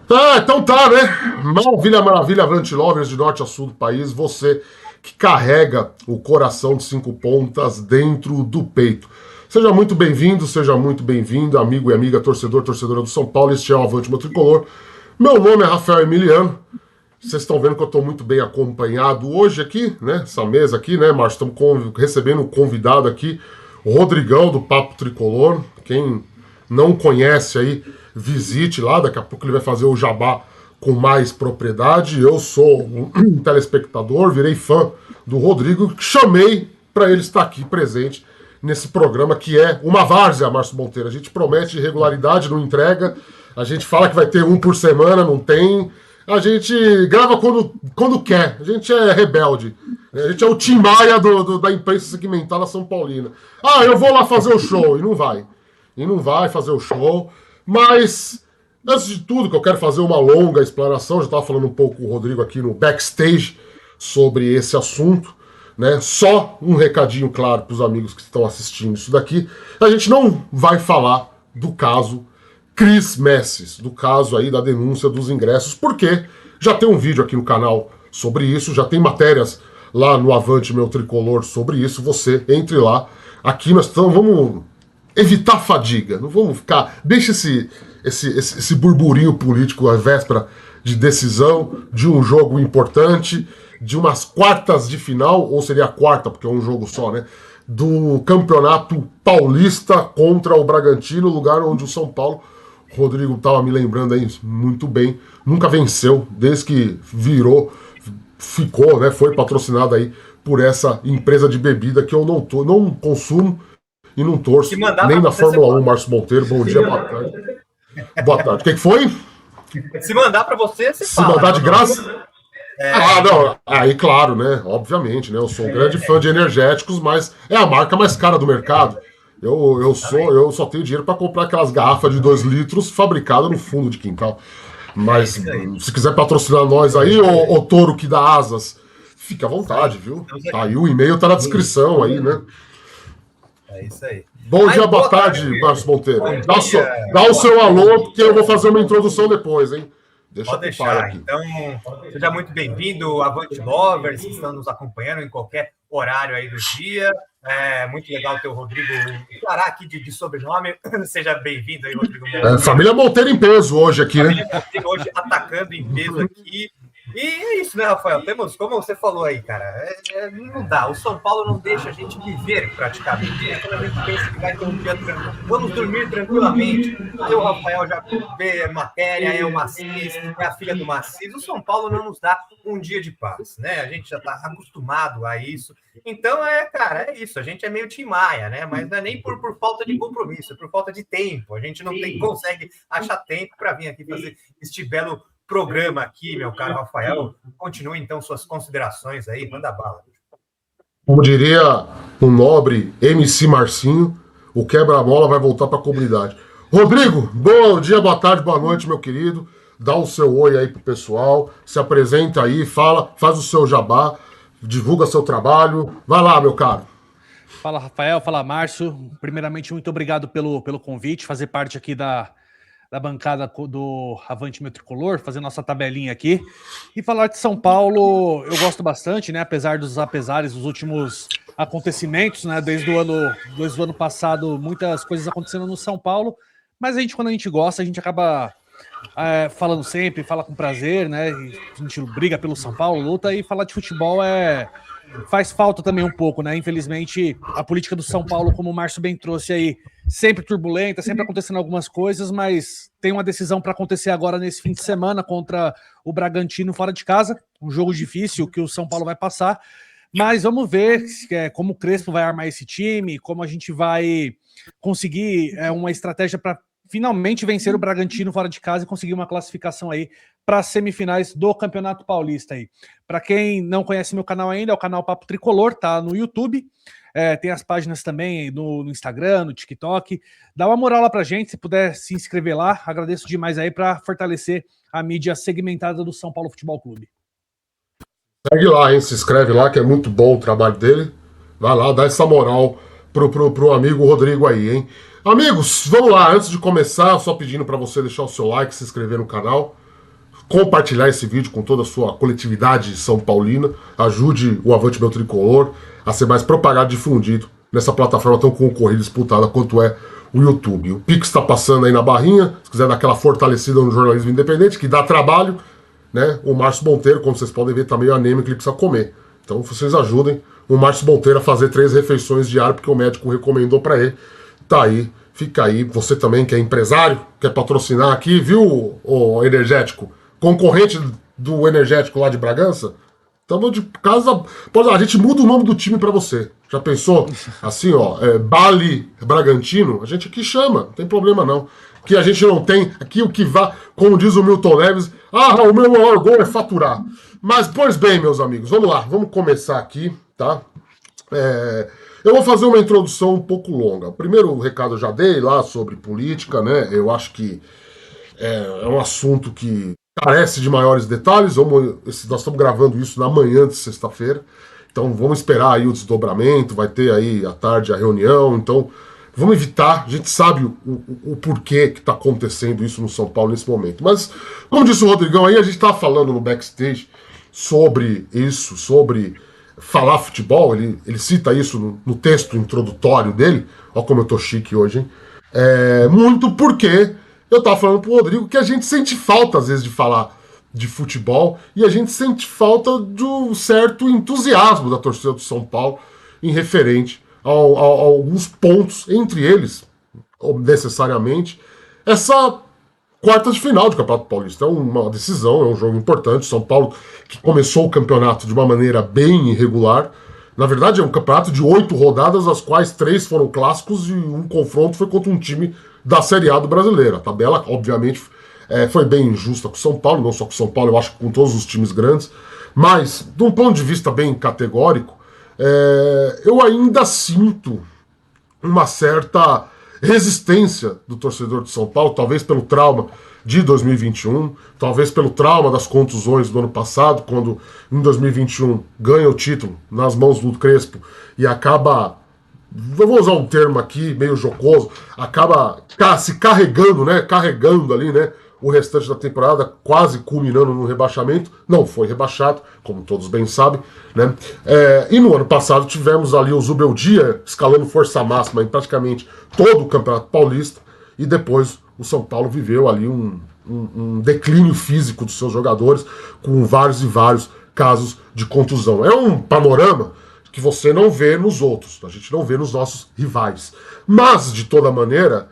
Então tá, né? Maravilha, maravilha, Avante Lovers de norte a sul do país. Você que carrega o coração de cinco pontas dentro do peito. Seja muito bem-vindo, seja muito bem-vindo, amigo e amiga, torcedor, torcedora do São Paulo. Este é o Avante Meu Tricolor. Meu nome é Rafael Emiliano. Vocês estão vendo que eu estou muito bem acompanhado hoje aqui, né? Essa mesa aqui, né, Márcio? Estamos recebendo um convidado aqui, o Rodrigão do Papo Tricolor. Quem não conhece aí, visite lá. Daqui a pouco ele vai fazer o jabá com mais propriedade. Eu sou um telespectador, virei fã do Rodrigo, chamei para ele estar aqui presente nesse programa que é uma várzea, Márcio Monteiro. A gente promete regularidade, não entrega. A gente fala que vai ter um por semana, não tem. A gente grava quando quer. A gente é rebelde. A gente é o Tim Maia da imprensa segmentada São Paulina. Eu vou lá fazer o show. E não vai. E não vai fazer o show. Mas, antes de tudo, que eu quero fazer uma longa explanação. Já estava falando um pouco com o Rodrigo aqui no backstage sobre esse assunto. Né? Só um recadinho claro para os amigos que estão assistindo isso daqui. A gente não vai falar do caso Cris Messes, do caso aí da denúncia dos ingressos, porque já tem um vídeo aqui no canal sobre isso, já tem matérias lá no Avante Meu Tricolor sobre isso. Você entre lá. Aqui nós estamos, vamos evitar fadiga, não vamos ficar. Deixa esse burburinho político à véspera de decisão de um jogo importante, de umas quartas de final, ou seria a quarta, porque é um jogo só, né? Do Campeonato Paulista contra o Bragantino, lugar onde o São Paulo, Rodrigo estava me lembrando aí muito bem, nunca venceu, desde que ficou, né? Foi patrocinado aí por essa empresa de bebida que eu não consumo e não torço, nem na Fórmula 1, Márcio Monteiro. Bom dia, boa tarde. Boa tarde. O que foi? Se mandar para você, você fala. Se mandar de graça? Não. Aí, claro, né? Obviamente, né? Eu sou um grande fã de energéticos, mas é a marca mais cara do mercado. Eu só tenho dinheiro para comprar aquelas garrafas de 2 litros fabricadas no fundo de quintal. Mas se quiser patrocinar nós aí, o touro que dá asas, fica à vontade, viu? Tá aí, o e-mail tá na descrição aí, né? É isso aí. Bom dia, boa tarde, Márcio Monteiro. Dá o seu alô, porque eu vou fazer uma introdução depois, hein? Pode deixar. Aqui. Então, seja muito bem-vindo, Avante Lovers, que estão nos acompanhando em qualquer horário aí do dia. É muito legal ter o Rodrigo Clará aqui de sobrenome. Seja bem-vindo aí, Rodrigo. Família Monteiro em peso hoje aqui, né? Família Monteiro hoje atacando em peso aqui. E é isso, né, Rafael? Temos, como você falou aí, cara, não dá. O São Paulo não deixa a gente viver praticamente. Quando a gente pensa que vai ter um dia tranquilo, vamos dormir tranquilamente. Aí o Rafael já vê matéria, é o Macis, é a filha do Macis. O São Paulo não nos dá um dia de paz, né? A gente já está acostumado a isso. Então, cara, é isso. A gente é meio Tim Maia, né? Mas não é nem por falta de compromisso, é por falta de tempo. A gente não consegue achar tempo para vir aqui fazer este belo programa aqui, meu caro Rafael. Continue, então, suas considerações aí. Manda bala. Como diria o nobre MC Marcinho, o quebra-mola vai voltar para a comunidade. Rodrigo, bom dia, boa tarde, boa noite, meu querido. Dá o seu oi aí pro pessoal. Se apresenta aí, fala, faz o seu jabá, divulga seu trabalho. Vai lá, meu caro. Fala, Rafael. Fala, Márcio. Primeiramente, muito obrigado pelo convite, fazer parte aqui da bancada do Avante Meu Tricolor, fazer nossa tabelinha aqui. E falar de São Paulo, eu gosto bastante, né? Apesar dos apesares dos últimos acontecimentos, né? Desde o ano passado, muitas coisas acontecendo no São Paulo. Mas quando a gente gosta, a gente acaba falando sempre, fala com prazer, né? E a gente briga pelo São Paulo, luta, e falar de futebol faz falta também um pouco, né? Infelizmente, a política do São Paulo, como o Márcio bem trouxe aí, sempre turbulenta, sempre acontecendo algumas coisas, mas tem uma decisão para acontecer agora nesse fim de semana contra o Bragantino fora de casa, um jogo difícil que o São Paulo vai passar, mas vamos ver como o Crespo vai armar esse time, como a gente vai conseguir uma estratégia para finalmente vencer o Bragantino fora de casa e conseguir uma classificação aí para as semifinais do Campeonato Paulista aí. Para quem não conhece meu canal ainda, é o canal Papo Tricolor, tá no YouTube. Tem as páginas também no Instagram, no TikTok. Dá uma moral lá pra gente, se puder se inscrever lá. Agradeço demais aí para fortalecer a mídia segmentada do São Paulo Futebol Clube. Segue lá, hein? Se inscreve lá, que é muito bom o trabalho dele. Vai lá, dá essa moral pro amigo Rodrigo aí, hein? Amigos, vamos lá. Antes de começar, só pedindo para você deixar o seu like, se inscrever no canal. compartilhar esse vídeo com toda a sua coletividade são paulina, ajude o Avante Meu Tricolor a ser mais propagado e difundido nessa plataforma tão concorrida e disputada quanto é o YouTube. O Pix está passando aí na barrinha, se quiser dar aquela fortalecida no jornalismo independente, que dá trabalho, né? O Márcio Monteiro, como vocês podem ver, tá meio anêmico, ele precisa comer. Então vocês ajudem o Márcio Monteiro a fazer 3 refeições diárias, porque o médico recomendou para ele. Tá aí, fica aí. Você também que é empresário, quer patrocinar aqui, viu, o Energético? Concorrente do Energético lá de Bragança? Tamo de casa. A gente muda o nome do time para você. Já pensou? Assim, ó, Bali Bragantino, a gente aqui chama, não tem problema não. Que a gente não tem, aqui o que vá, como diz o Milton Neves, o meu maior gol é faturar. Mas, pois bem, meus amigos, vamos lá, vamos começar aqui, tá? Eu vou fazer uma introdução um pouco longa. O primeiro recado eu já dei lá sobre política, né? Eu acho que é um assunto que carece de maiores detalhes. Nós estamos gravando isso na manhã de sexta-feira, então vamos esperar aí o desdobramento, vai ter aí à tarde a reunião, então vamos evitar, a gente sabe o porquê que está acontecendo isso no São Paulo nesse momento. Mas, como disse o Rodrigão aí, a gente estava falando no backstage sobre isso, sobre falar futebol, ele cita isso no texto introdutório dele, olha como eu tô chique hoje, hein? Muito porque eu tava falando pro Rodrigo que a gente sente falta, às vezes, de falar de futebol, e a gente sente falta de um certo entusiasmo da torcida do São Paulo em referente a alguns pontos, entre eles, necessariamente, essa quarta de final de Campeonato Paulista. É uma decisão, é um jogo importante. São Paulo, que começou o campeonato de uma maneira bem irregular. Na verdade, é um campeonato de 8 rodadas, as quais 3 foram clássicos e um confronto foi contra um time da Série A do Brasileiro. A tabela, obviamente, foi bem injusta com o São Paulo, não só com o São Paulo, eu acho que com todos os times grandes. Mas, de um ponto de vista bem categórico, eu ainda sinto uma certa resistência do torcedor de São Paulo, talvez pelo trauma de 2021, talvez pelo trauma das contusões do ano passado, quando em 2021 ganha o título nas mãos do Crespo e acaba, eu vou usar um termo aqui meio jocoso, acaba se carregando, né, carregando ali, né, o restante da temporada, quase culminando no rebaixamento. Não foi rebaixado, como todos bem sabem, né? E no ano passado tivemos ali o Zubeldia escalando força máxima em praticamente todo o Campeonato Paulista, e depois o São Paulo viveu ali um declínio físico dos seus jogadores, com vários e vários casos de contusão. É um panorama que você não vê nos outros, a gente não vê nos nossos rivais. Mas, de toda maneira,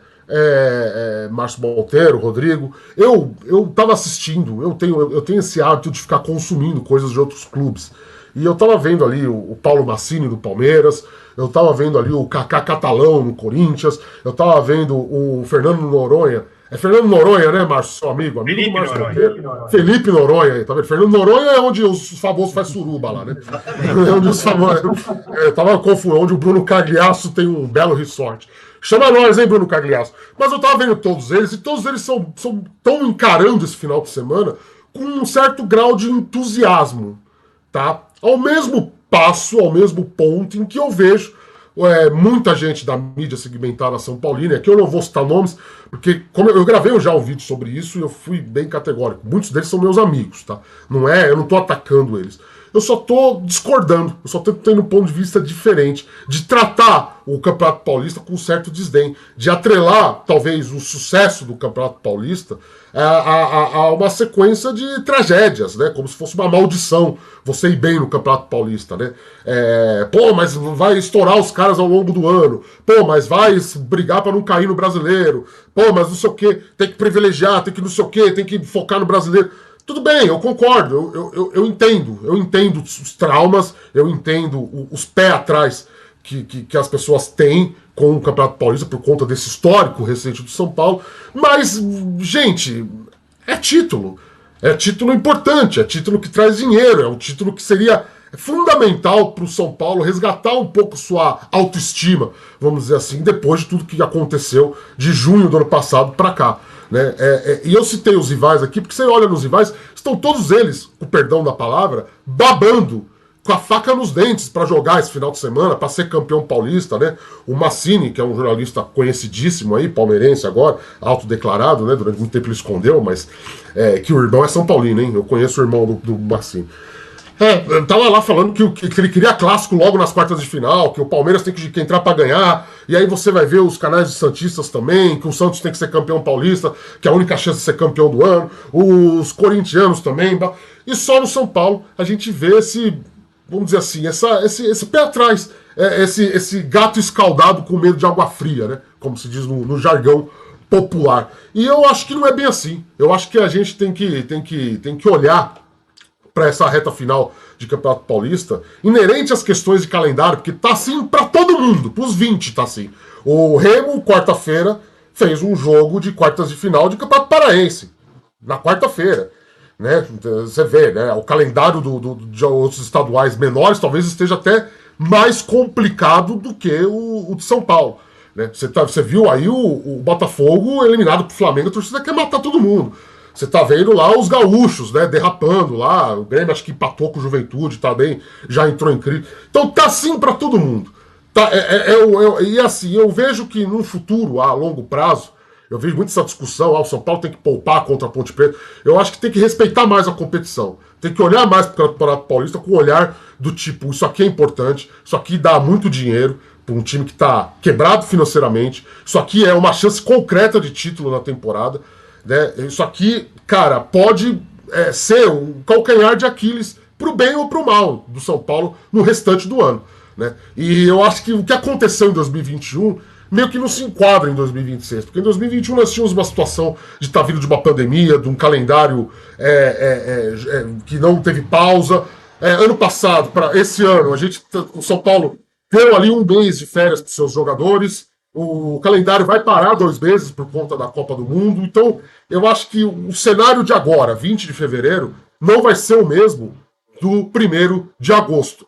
Márcio Monteiro, Rodrigo, eu tava assistindo, eu tenho esse hábito de ficar consumindo coisas de outros clubes, e eu tava vendo ali o Paulo Massini do Palmeiras, eu tava vendo ali o Kaká Catalão no Corinthians, eu tava vendo o Fernando Noronha. É Fernando Noronha, né, Márcio? Seu amigo Felipe do Márcio Noronha. Monteiro. Felipe Noronha aí, tá vendo? Fernando Noronha é onde os famosos faz suruba lá, né? É onde os famosos. Tava confuso, onde o Bruno Cagliasso tem um belo resort. Chama nós, hein, Bruno Cagliasso? Mas eu tava vendo todos eles, e todos eles estão encarando esse final de semana com um certo grau de entusiasmo, tá? Ao mesmo passo, ao mesmo ponto em que eu vejo muita gente da mídia segmentada São Paulina, aqui eu não vou citar nomes, porque como eu gravei já um vídeo sobre isso e eu fui bem categórico. Muitos deles são meus amigos, tá? Eu não tô atacando eles. Eu só tô discordando, eu só tô tendo um ponto de vista diferente, de tratar o Campeonato Paulista com um certo desdém, de atrelar, talvez, o sucesso do Campeonato Paulista a uma sequência de tragédias, né? Como se fosse uma maldição você ir bem no Campeonato Paulista, né? Mas vai estourar os caras ao longo do ano, mas vai brigar para não cair no Brasileiro, mas não sei o que, tem que privilegiar, tem que não sei o que, tem que focar no Brasileiro. Tudo bem, eu concordo, eu entendo os traumas, eu entendo os pés atrás que as pessoas têm com o Campeonato Paulista por conta desse histórico recente do São Paulo, mas, gente, é título importante, é título que traz dinheiro, é um título que seria fundamental para o São Paulo resgatar um pouco sua autoestima, vamos dizer assim, depois de tudo que aconteceu de junho do ano passado para cá. Né? E eu citei os rivais aqui, porque você olha nos rivais, estão todos eles, com perdão da palavra, babando com a faca nos dentes para jogar esse final de semana, para ser campeão paulista, né? O Massini, que é um jornalista conhecidíssimo aí, palmeirense agora, autodeclarado, né? Durante muito tempo ele escondeu, mas que o irmão é São Paulino, hein? Eu conheço o irmão do Massini. Eu tava lá falando que ele queria clássico logo nas quartas de final, que o Palmeiras tem que entrar para ganhar, e aí você vai ver os canais de santistas também, que o Santos tem que ser campeão paulista, que é a única chance de ser campeão do ano, os corintianos também, e só no São Paulo a gente vê esse, vamos dizer assim, esse pé atrás, esse gato escaldado com medo de água fria, né? Como se diz no jargão popular. E eu acho que não é bem assim. Eu acho que a gente tem que olhar para essa reta final de Campeonato Paulista, inerente às questões de calendário, porque tá assim para todo mundo, pros 20 tá assim. O Remo, quarta-feira, fez um jogo de quartas de final de Campeonato Paraense, na quarta-feira. Né? Você vê, né? O calendário de outros estaduais menores talvez esteja até mais complicado do que o de São Paulo. Né? Você viu aí o Botafogo eliminado pro Flamengo, a torcida quer matar todo mundo. Você tá vendo lá os gaúchos, né, derrapando lá, o Grêmio acho que empatou com o Juventude, tá bem, já entrou em crise. Então tá assim para todo mundo. Tá, e assim, eu vejo que no futuro, a longo prazo, eu vejo muito essa discussão, o São Paulo tem que poupar contra a Ponte Preta. Eu acho que tem que respeitar mais a competição. Tem que olhar mais para o Campeonato Paulista com o olhar do tipo, isso aqui é importante, isso aqui dá muito dinheiro para um time que tá quebrado financeiramente, isso aqui é uma chance concreta de título na temporada. Né? Isso aqui, cara, pode ser um calcanhar de Aquiles pro bem ou pro mal do São Paulo no restante do ano. Né? E eu acho que o que aconteceu em 2021 meio que não se enquadra em 2026, porque em 2021 nós tínhamos uma situação de estar vindo de uma pandemia, de um calendário que não teve pausa. Ano passado, para esse ano, o São Paulo deu ali um mês de férias para os seus jogadores. O calendário vai parar 2 meses por conta da Copa do Mundo. Então, eu acho que o cenário de agora, 20 de fevereiro, não vai ser o mesmo do 1º de agosto.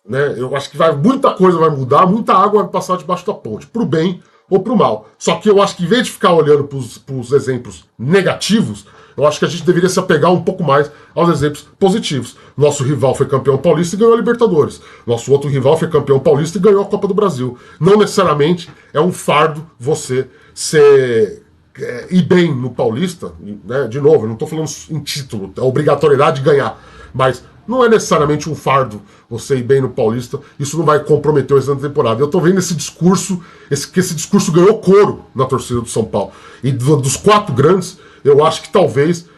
Né? Eu acho que muita coisa vai mudar, muita água vai passar debaixo da ponte, pro bem ou pro mal. Só que eu acho que, em vez de ficar olhando pros exemplos negativos, eu acho que a gente deveria se apegar um pouco mais aos exemplos positivos. Nosso rival foi campeão paulista e ganhou a Libertadores. Nosso outro rival foi campeão paulista e ganhou a Copa do Brasil. Não necessariamente é um fardo você ir bem no Paulista. Né? De novo, eu não estou falando em título, a obrigatoriedade de ganhar. Mas não é necessariamente um fardo você ir bem no Paulista. Isso não vai comprometer o restante da temporada. Eu estou vendo esse discurso, que esse discurso ganhou coro na torcida do São Paulo. E dos 4 grandes, eu acho que talvez,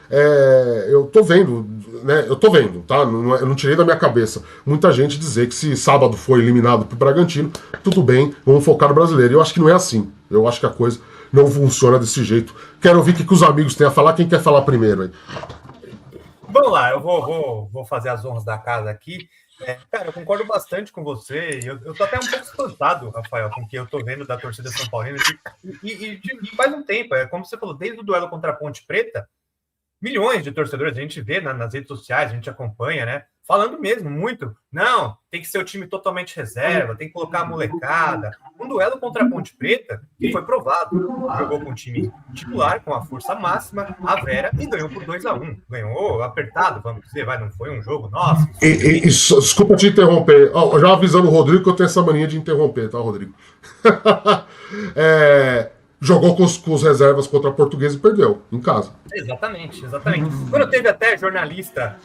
eu tô vendo, tá? Eu não tirei da minha cabeça muita gente dizer que se sábado foi eliminado pro Bragantino, tudo bem, vamos focar no brasileiro. Eu acho que não é assim. Eu acho que a coisa não funciona desse jeito. Quero ouvir o que os amigos têm a falar. Quem quer falar primeiro aí? Vamos lá, eu vou fazer as honras da casa aqui. Cara, eu concordo bastante com você. Eu tô até um pouco espantado, Rafael, com o que eu tô vendo da torcida São Paulina. E faz um tempo, como você falou, desde o duelo contra a Ponte Preta, milhões de torcedores, a gente vê nas redes sociais, a gente acompanha, né? Falando mesmo muito. Não, tem que ser o time totalmente reserva, tem que colocar a molecada. Um duelo contra a Ponte Preta, que foi provado. Jogou com o time titular, com a força máxima, a Vera, e ganhou por 2-1. Ganhou apertado, vamos dizer, não foi um jogo nosso. Desculpa te interromper. Já avisando o Rodrigo que eu tenho essa mania de interromper, tá, Rodrigo? Jogou com os reservas contra a Portuguesa e perdeu, em casa. Exatamente. Quando teve até jornalista,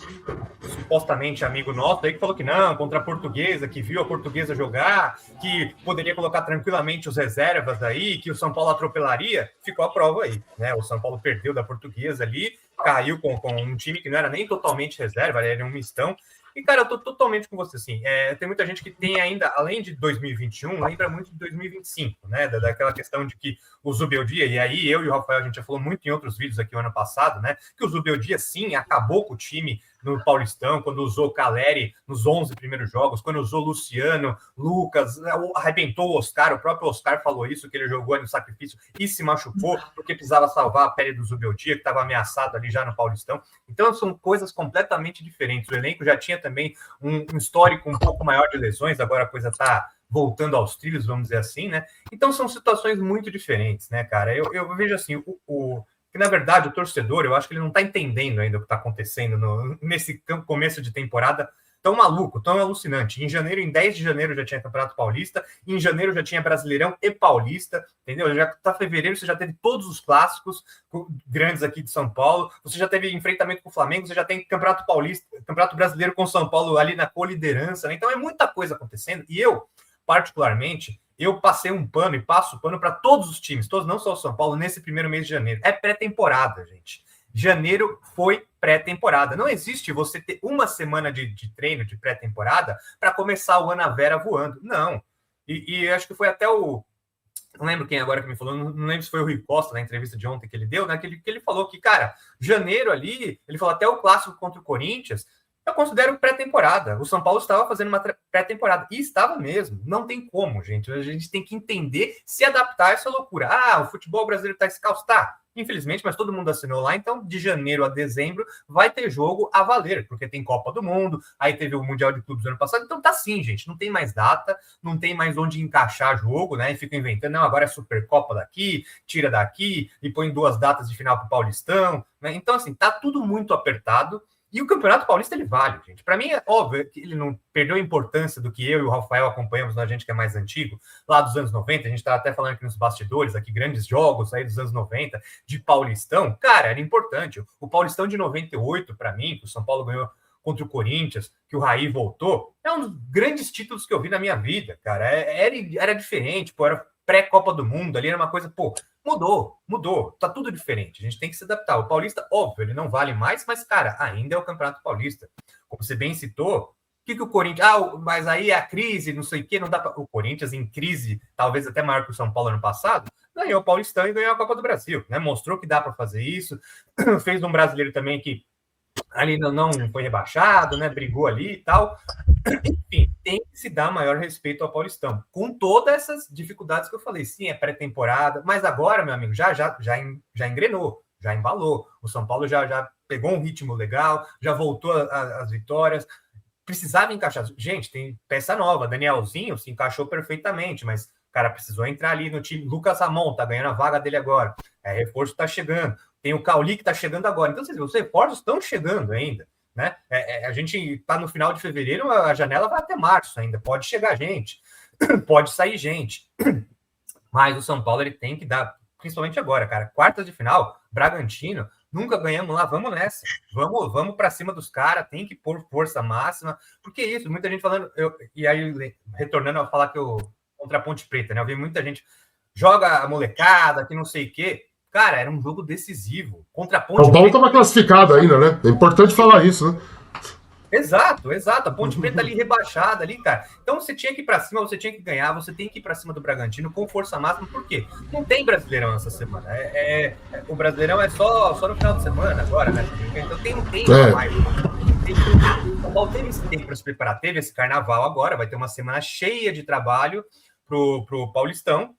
supostamente amigo nosso, aí que falou que não, contra a Portuguesa, que viu a Portuguesa jogar, que poderia colocar tranquilamente os reservas aí, que o São Paulo atropelaria, ficou a prova aí, né? O São Paulo perdeu da Portuguesa ali, caiu com um time que não era nem totalmente reserva, era um mistão. E, cara, eu tô totalmente com você, assim. Tem muita gente que tem ainda, além de 2021, lembra muito de 2025, né? Daquela questão de que o Zubeldia, e aí eu e o Rafael, a gente já falou muito em outros vídeos aqui o ano passado, né? Que o Zubeldia, sim, acabou com o time no Paulistão, quando usou o Caleri nos 11 primeiros jogos, quando usou Luciano, Lucas, arrebentou o Oscar, o próprio Oscar falou isso, que ele jogou no sacrifício e se machucou, porque precisava salvar a pele do Zubeldia, que estava ameaçado ali já no Paulistão. Então, são coisas completamente diferentes. O elenco já tinha também um histórico um pouco maior de lesões, agora a coisa está voltando aos trilhos, vamos dizer assim, né? Então, são situações muito diferentes, né, cara? Eu vejo assim, que, na verdade, o torcedor, eu acho que ele não está entendendo ainda o que está acontecendo nesse começo de temporada tão maluco, tão alucinante. Em janeiro, em 10 de janeiro já tinha Campeonato Paulista, em janeiro já tinha Brasileirão e Paulista, entendeu? Já tá fevereiro, você já teve todos os clássicos grandes aqui de São Paulo, você já teve enfrentamento com o Flamengo, você já tem Campeonato Paulista, Campeonato Brasileiro com São Paulo ali na coliderança, né? Então é muita coisa acontecendo, e eu, particularmente, eu passei um pano e passo pano para todos os times, todos, não só o São Paulo, nesse primeiro mês de janeiro. É pré-temporada, gente. Janeiro foi pré-temporada. Não existe você ter uma semana de treino, de pré-temporada, para começar o ano à Vera voando. Não. E acho que foi até o... Não lembro quem agora que me falou, não lembro se foi o Rui Costa, na entrevista de ontem que ele deu, né? Que ele falou que, cara, janeiro ali, ele falou até o clássico contra o Corinthians, eu considero pré-temporada. O São Paulo estava fazendo uma pré-temporada. E estava mesmo. Não tem como, gente. A gente tem que entender, se adaptar a essa loucura. O futebol brasileiro está esse caos. Tá, infelizmente, mas todo mundo assinou lá. Então, de janeiro a dezembro, vai ter jogo a valer. Porque tem Copa do Mundo, aí teve o Mundial de Clubes do ano passado. Então tá sim, gente. Não tem mais data, não tem mais onde encaixar jogo, né? E fica inventando, não, agora é Supercopa daqui, tira daqui, e põe 2 datas de final pro Paulistão, né? Então, assim, tá tudo muito apertado. E o Campeonato Paulista, ele vale, gente. Para mim, é óbvio que ele não perdeu a importância do que eu e o Rafael acompanhamos na gente que é mais antigo, lá dos anos 90. A gente está até falando aqui nos bastidores, aqui, grandes jogos aí dos anos 90, de Paulistão. Cara, era importante. O Paulistão de 98, para mim, que o São Paulo ganhou contra o Corinthians, que o Raí voltou, é um dos grandes títulos que eu vi na minha vida, cara. Era diferente, pô, era pré-Copa do Mundo, ali era uma coisa, pô, mudou, tá tudo diferente, a gente tem que se adaptar. O Paulista, óbvio, ele não vale mais, mas, cara, ainda é o Campeonato Paulista. Como você bem citou, o que o Corinthians... mas aí a crise, não sei o quê, não dá pra... O Corinthians em crise, talvez até maior que o São Paulo ano passado, ganhou o Paulistão e ganhou a Copa do Brasil, né? Mostrou que dá para fazer isso, fez um brasileiro também que ali não foi rebaixado, né? Brigou ali e tal. Enfim, tem que se dar maior respeito ao Paulistão, com todas essas dificuldades que eu falei. Sim, é pré-temporada, mas agora, meu amigo, já engrenou, já embalou. O São Paulo já pegou um ritmo legal, já voltou às vitórias. Precisava encaixar. Gente, tem peça nova. Danielzinho se encaixou perfeitamente, mas o cara precisou entrar ali no time. Lucas Ramon tá ganhando a vaga dele agora. Reforço tá chegando. Tem o Cauli que tá chegando agora. Então, os reforços estão chegando ainda. Né? A gente está no final de fevereiro, a janela vai até março ainda, pode chegar gente, pode sair gente, mas o São Paulo ele tem que dar, principalmente agora, cara, quartas de final, Bragantino, nunca ganhamos lá, vamos nessa, vamos para cima dos caras, tem que pôr força máxima, porque isso, muita gente falando, e aí retornando a falar que contra a Ponte Preta, né? Eu vi muita gente, joga a molecada, que não sei o quê. Cara, era um jogo decisivo. Contra a Ponte São Paulo estava classificado ainda, né? É importante falar isso, né? Exato. A Ponte Preta ali rebaixada ali, cara. Então você tinha que ir para cima, você tinha que ganhar, você tem que ir para cima do Bragantino com força máxima, por quê? Não tem Brasileirão essa semana. O Brasileirão é só no final de semana agora, né? Então não tem mais. O São Paulo teve esse tempo para se preparar, teve esse carnaval agora, vai ter uma semana cheia de trabalho pro Paulistão.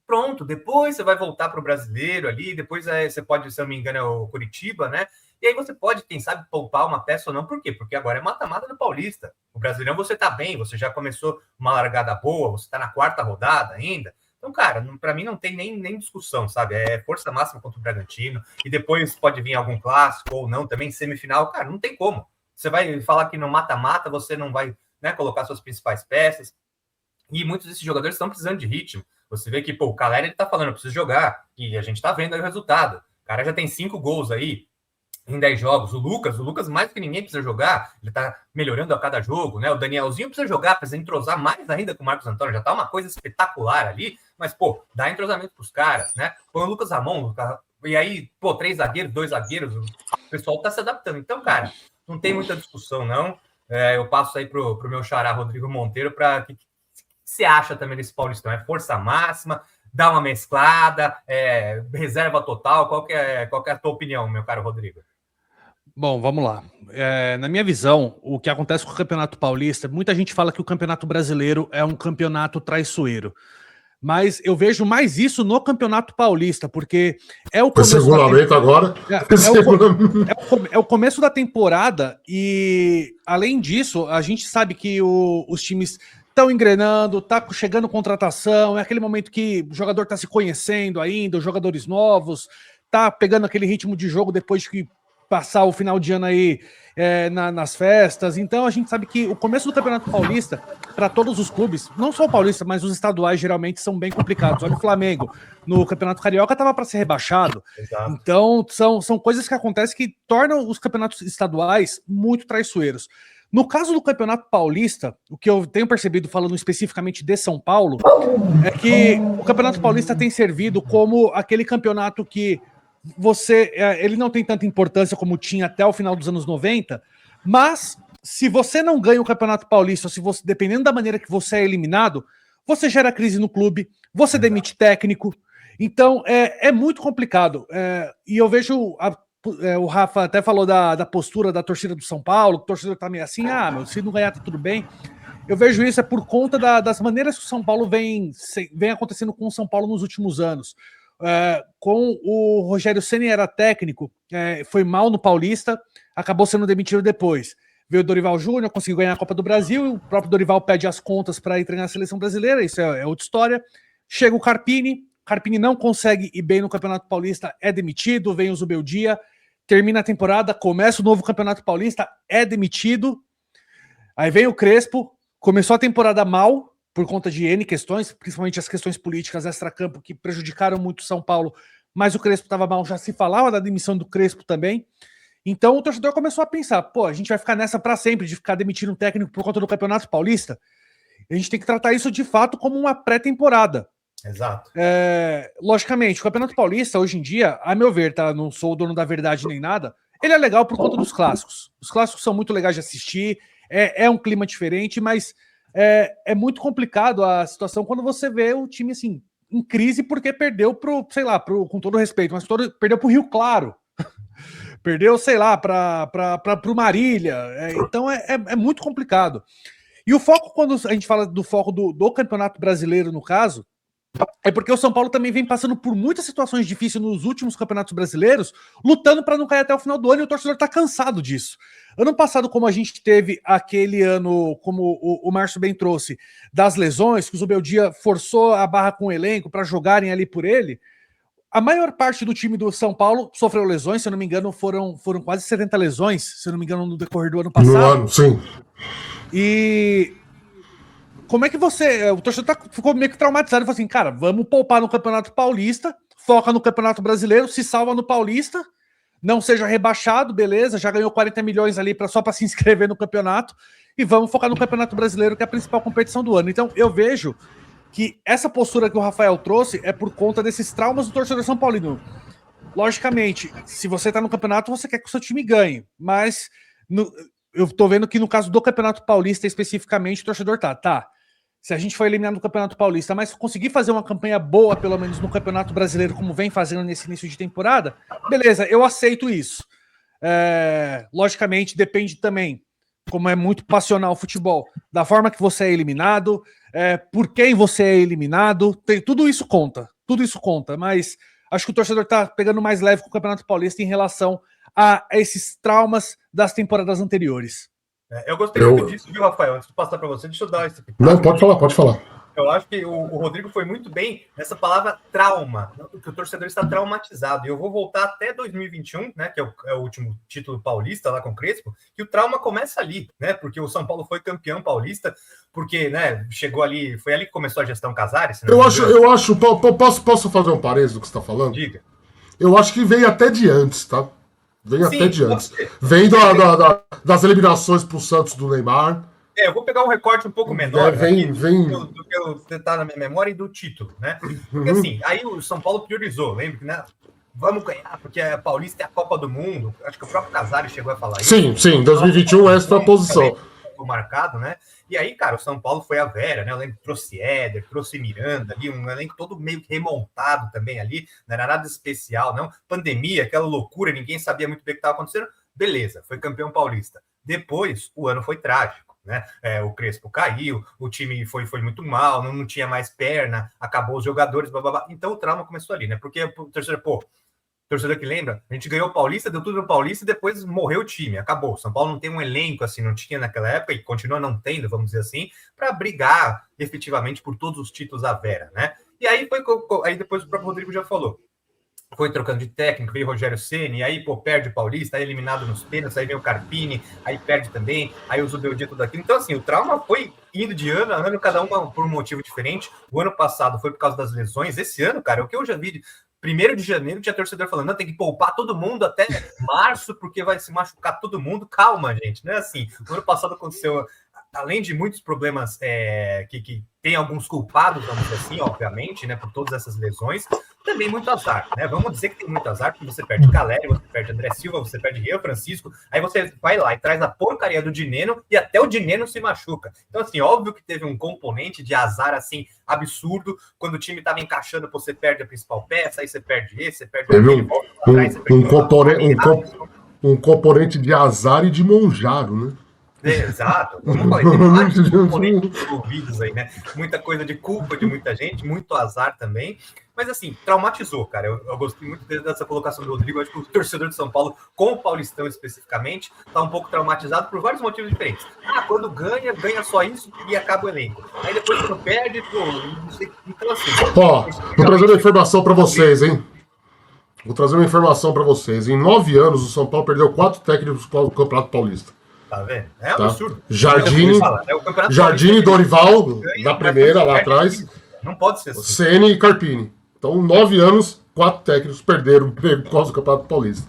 Pronto, depois você vai voltar para o brasileiro ali, depois você pode, se eu não me engano, é o Curitiba, né? E aí você pode, quem sabe, poupar uma peça ou não. Por quê? Porque agora é mata-mata do Paulista. O Brasileirão você tá bem, você já começou uma largada boa, você tá na 4ª rodada ainda. Então, cara, para mim não tem nem discussão, sabe? É força máxima contra o Bragantino, e depois pode vir algum clássico ou não, também semifinal. Cara, não tem como. Você vai falar que no mata-mata você não vai, né, colocar suas principais peças. E muitos desses jogadores estão precisando de ritmo. Você vê que, o Calera, ele tá falando, eu preciso jogar. E a gente tá vendo aí o resultado. O cara já tem 5 gols aí em 10 jogos. O Lucas mais que ninguém precisa jogar. Ele tá melhorando a cada jogo, né? O Danielzinho precisa jogar, precisa entrosar mais ainda com o Marcos Antônio. Já tá uma coisa espetacular ali. Mas, dá entrosamento pros caras, né? Põe o Lucas Ramon. E aí, 3 zagueiros, 2 zagueiros. O pessoal tá se adaptando. Então, cara, não tem muita discussão, não. Eu passo aí pro meu xará Rodrigo Monteiro para que você acha também desse Paulistão? É força máxima, dá uma mesclada, reserva total? Qual que é a tua opinião, meu caro Rodrigo? Bom, vamos lá. Na minha visão, o que acontece com o Campeonato Paulista, muita gente fala que o Campeonato Brasileiro é um campeonato traiçoeiro. Mas eu vejo mais isso no Campeonato Paulista, porque é o começo regulamento agora. É o começo da temporada e, além disso, a gente sabe que os times estão engrenando, tá chegando contratação, é aquele momento que o jogador tá se conhecendo ainda, os jogadores novos, tá pegando aquele ritmo de jogo depois que passar o final de ano aí nas festas. Então a gente sabe que o começo do Campeonato Paulista, para todos os clubes, não só o Paulista, mas os estaduais geralmente são bem complicados. Olha o Flamengo, no Campeonato Carioca estava para ser rebaixado. Exato. Então são coisas que acontecem que tornam os campeonatos estaduais muito traiçoeiros. No caso do Campeonato Paulista, o que eu tenho percebido, falando especificamente de São Paulo, é que o Campeonato Paulista tem servido como aquele campeonato que ele não tem tanta importância como tinha até o final dos anos 90, mas se você não ganha o Campeonato Paulista, dependendo da maneira que você é eliminado, você gera crise no clube, você demite técnico, então é muito complicado. E eu vejo o Rafa até falou da postura da torcida do São Paulo, o torcedor tá meio assim, se não ganhar tá tudo bem. Eu vejo isso por conta das maneiras que o São Paulo vem acontecendo com o São Paulo nos últimos anos. Com o Rogério Ceni era técnico, foi mal no Paulista, acabou sendo demitido depois. Veio o Dorival Júnior, conseguiu ganhar a Copa do Brasil, e o próprio Dorival pede as contas para ir treinar a seleção brasileira, isso é outra história. Chega o Carpini não consegue ir bem no Campeonato Paulista, é demitido, vem o Zubeldia, termina a temporada, começa o novo Campeonato Paulista, é demitido, aí vem o Crespo, começou a temporada mal, por conta de N questões, principalmente as questões políticas extracampo que prejudicaram muito o São Paulo, mas o Crespo estava mal, já se falava da demissão do Crespo também. Então o torcedor começou a pensar, a gente vai ficar nessa para sempre, de ficar demitindo um técnico por conta do Campeonato Paulista? A gente tem que tratar isso de fato como uma pré-temporada. Exato. Logicamente, o Campeonato Paulista, hoje em dia, a meu ver, tá? Não sou o dono da verdade nem nada, ele é legal por conta dos clássicos. Os clássicos são muito legais de assistir, é um clima diferente, mas é muito complicado a situação quando você vê o time assim, em crise porque perdeu com todo respeito, mas perdeu pro Rio Claro. Perdeu, para o Marília. Então é muito complicado. E o foco, quando a gente fala do foco do Campeonato Brasileiro, no caso, é porque o São Paulo também vem passando por muitas situações difíceis nos últimos campeonatos brasileiros, lutando para não cair até o final do ano, e o torcedor está cansado disso. Ano passado, como a gente teve aquele ano, como o Márcio bem trouxe, das lesões, que o Zubeldia forçou a barra com o elenco para jogarem ali por ele, a maior parte do time do São Paulo sofreu lesões, se eu não me engano, foram quase 70 lesões, se eu não me engano, no decorrer do ano passado. No ano, sim. E como é que o torcedor ficou meio que traumatizado, falou assim, cara, vamos poupar no Campeonato Paulista, foca no Campeonato Brasileiro, se salva no Paulista, não seja rebaixado, beleza, já ganhou 40 milhões ali só para se inscrever no campeonato, e vamos focar no Campeonato Brasileiro, que é a principal competição do ano. Então, eu vejo que essa postura que o Rafael trouxe é por conta desses traumas do torcedor São Paulino. Logicamente, se você tá no campeonato, você quer que o seu time ganhe, mas eu tô vendo que no caso do Campeonato Paulista especificamente, o torcedor tá. Se a gente for eliminado do Campeonato Paulista, mas conseguir fazer uma campanha boa, pelo menos no Campeonato Brasileiro, como vem fazendo nesse início de temporada, beleza, eu aceito isso. Logicamente, depende também, como é muito passional o futebol, da forma que você é eliminado, por quem você é eliminado, tudo isso conta, mas acho que o torcedor tá pegando mais leve com o Campeonato Paulista em relação a esses traumas das temporadas anteriores. Eu gostei muito disso, viu, Rafael? Antes de passar para você, deixa eu dar esse pitaco. Não, pode falar. Eu acho que o Rodrigo foi muito bem nessa palavra trauma, que o torcedor está traumatizado. E eu vou voltar até 2021, né, que é o último título paulista lá com o Crespo, que o trauma começa ali, né? Porque o São Paulo foi campeão paulista, porque, né, chegou ali, foi ali que começou a gestão Casares. Eu acho, posso fazer um parênteses do que você está falando? Diga. Eu acho que veio até de antes, tá? Vem das eliminações pro Santos do Neymar. Eu vou pegar um recorte um pouco menor do que você tá na minha memória e do título, né? Porque assim, aí o São Paulo priorizou, lembra que, né? Vamos ganhar, porque a Paulista é a Copa do Mundo. Acho que o próprio Casares chegou a falar isso. Sim, 2021 essa foi a posição. Marcado, né? E aí, cara, o São Paulo foi a Vera, né? Eu lembro que trouxe Éder, trouxe Miranda ali, um elenco todo meio que remontado também ali, não era nada especial, não. Pandemia, aquela loucura, ninguém sabia muito bem o que estava acontecendo. Beleza, foi campeão paulista. Depois, o ano foi trágico, né? O Crespo caiu, o time foi muito mal, não tinha mais perna, acabou os jogadores, blá, blá, blá. Então o trauma começou ali, né? Porque o torcedor que lembra, a gente ganhou o Paulista, deu tudo no Paulista e depois morreu o time, acabou. São Paulo não tem um elenco assim, não tinha naquela época e continua não tendo, vamos dizer assim, para brigar efetivamente por todos os títulos à Vera, né? E aí depois o próprio Rodrigo já falou. foi trocando de técnico, veio Rogério Ceni, aí, pô, perde o Paulista, aí eliminado nos pênaltis, aí vem o Carpini, aí perde também, aí o Zubeldia, tudo aquilo. Então, assim, o trauma foi indo de ano a ano, cada um por um motivo diferente. O ano passado foi por causa das lesões. Esse ano, cara, o que eu já vi, 1º de janeiro, tinha torcedor falando, não, tem que poupar todo mundo até março, porque vai se machucar todo mundo. Calma, gente, não é assim. O ano passado aconteceu, além de muitos problemas que tem alguns culpados, vamos dizer assim, obviamente, né, por todas essas lesões, também muito azar, né? Vamos dizer que tem muito azar, porque você perde Caleri, você perde André Silva, você perde Rian Francisco, aí você vai lá e traz a porcaria do Dineno e até o Dineno se machuca. Então, assim, óbvio que teve um componente de azar, assim, absurdo, quando o time estava encaixando, você perde a principal peça, aí você perde esse, você perde aquele, um componente de azar e de Monjaro, né? Exato, como falei, tem vários componentes envolvidos aí, né? Muita coisa de culpa de muita gente, muito azar também. Mas assim, traumatizou, cara. Eu gostei muito dessa colocação do Rodrigo. Eu acho que o torcedor de São Paulo, com o Paulistão especificamente, tá um pouco traumatizado por vários motivos diferentes. Quando ganha só isso e acaba o elenco. Aí depois quando perde, pô, não sei. Então assim. Ó, vou trazer uma informação para vocês, hein? Vou trazer uma informação para vocês. Em 9 anos, o São Paulo perdeu 4 técnicos do Campeonato Paulista. Tá vendo? É um absurdo. Jardine e Dorival, na primeira, lá atrás. Não pode ser assim. Ceni e Carpini. Então, 9 anos, 4 técnicos perderam por causa do Campeonato Paulista.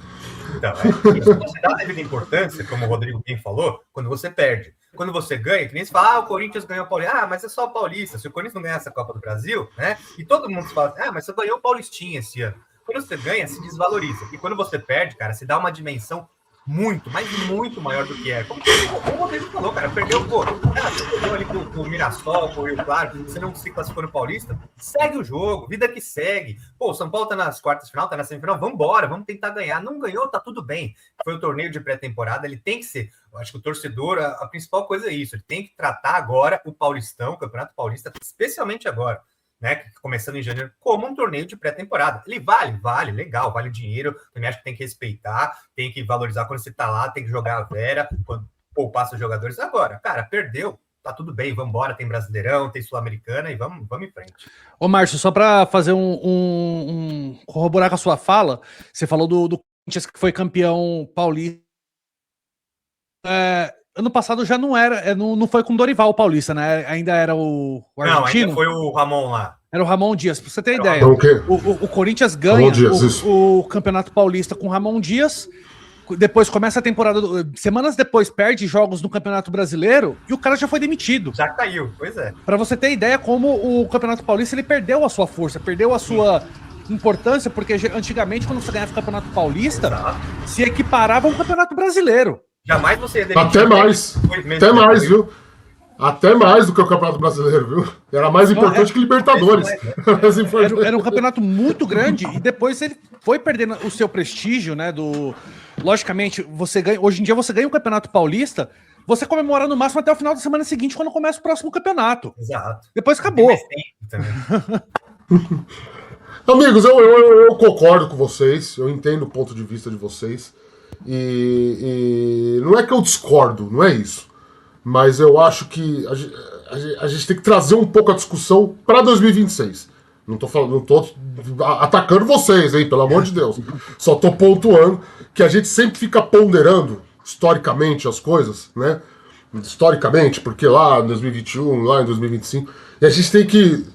Então, isso você dá devida importância, como o Rodrigo bem falou, quando você perde. Quando você ganha, que nem se fala, o Corinthians ganhou o Paulista. Mas é só o Paulista. Se o Corinthians não ganhasse a Copa do Brasil, né? E todo mundo fala, mas você ganhou o Paulistinha esse ano. Quando você ganha, se desvaloriza. E quando você perde, cara, se dá uma dimensão muito, mas muito maior do que é. Como o Rodrigo falou, cara, perdeu, você perdeu ali com o Mirassol, com o Rio Claro, você não se classificou no Paulista, segue o jogo, vida que segue. Pô, o São Paulo tá nas quartas de final, tá na semifinal, vambora, vamos tentar ganhar. Não ganhou, tá tudo bem. Foi o torneio de pré-temporada, ele tem que ser, eu acho que o torcedor, a principal coisa é isso, ele tem que tratar agora o Paulistão, o Campeonato Paulista, especialmente agora, né, começando em janeiro, como um torneio de pré-temporada. Ele vale, legal, vale dinheiro, também acho que tem que respeitar, tem que valorizar quando você tá lá, tem que jogar a vera, quando poupar seus jogadores. Agora, cara, perdeu, tá tudo bem, vamos embora, tem Brasileirão, tem Sul-Americana e vamos em frente. Ô, Márcio, só para fazer corroborar com a sua fala, você falou do Corinthians que foi campeão paulista. Ano passado já não era, não foi com Dorival Paulista, né? Ainda era o argentino. Não, ainda foi o Ramon lá. Era o Ramon Dias, pra você ter ideia. O Corinthians ganha o Campeonato Paulista com o Ramon Dias, depois começa a temporada, semanas depois perde jogos no Campeonato Brasileiro e o cara já foi demitido. Já caiu, pois é. Pra você ter ideia como o Campeonato Paulista ele perdeu a sua força, perdeu a sua importância, porque antigamente quando você ganhava o Campeonato Paulista, se equiparava a um Campeonato Brasileiro. Jamais você ia demitir. Até mais, viu? Até mais do que o Campeonato Brasileiro, viu? Era mais importante que Libertadores. Era um campeonato muito grande e depois ele foi perdendo o seu prestígio, né? Logicamente, hoje em dia você ganha o Campeonato Paulista, você comemora no máximo até o final da semana seguinte, quando começa o próximo campeonato. Exato. Depois acabou. Amigos, eu concordo com vocês, eu entendo o ponto de vista de vocês. E não é que eu discordo, não é isso. Mas eu acho que a gente tem que trazer um pouco a discussão para 2026. Não tô atacando vocês, hein, pelo amor de Deus. Só tô pontuando que a gente sempre fica ponderando historicamente as coisas, né? Historicamente, porque lá em 2021, lá em 2025, e a gente tem que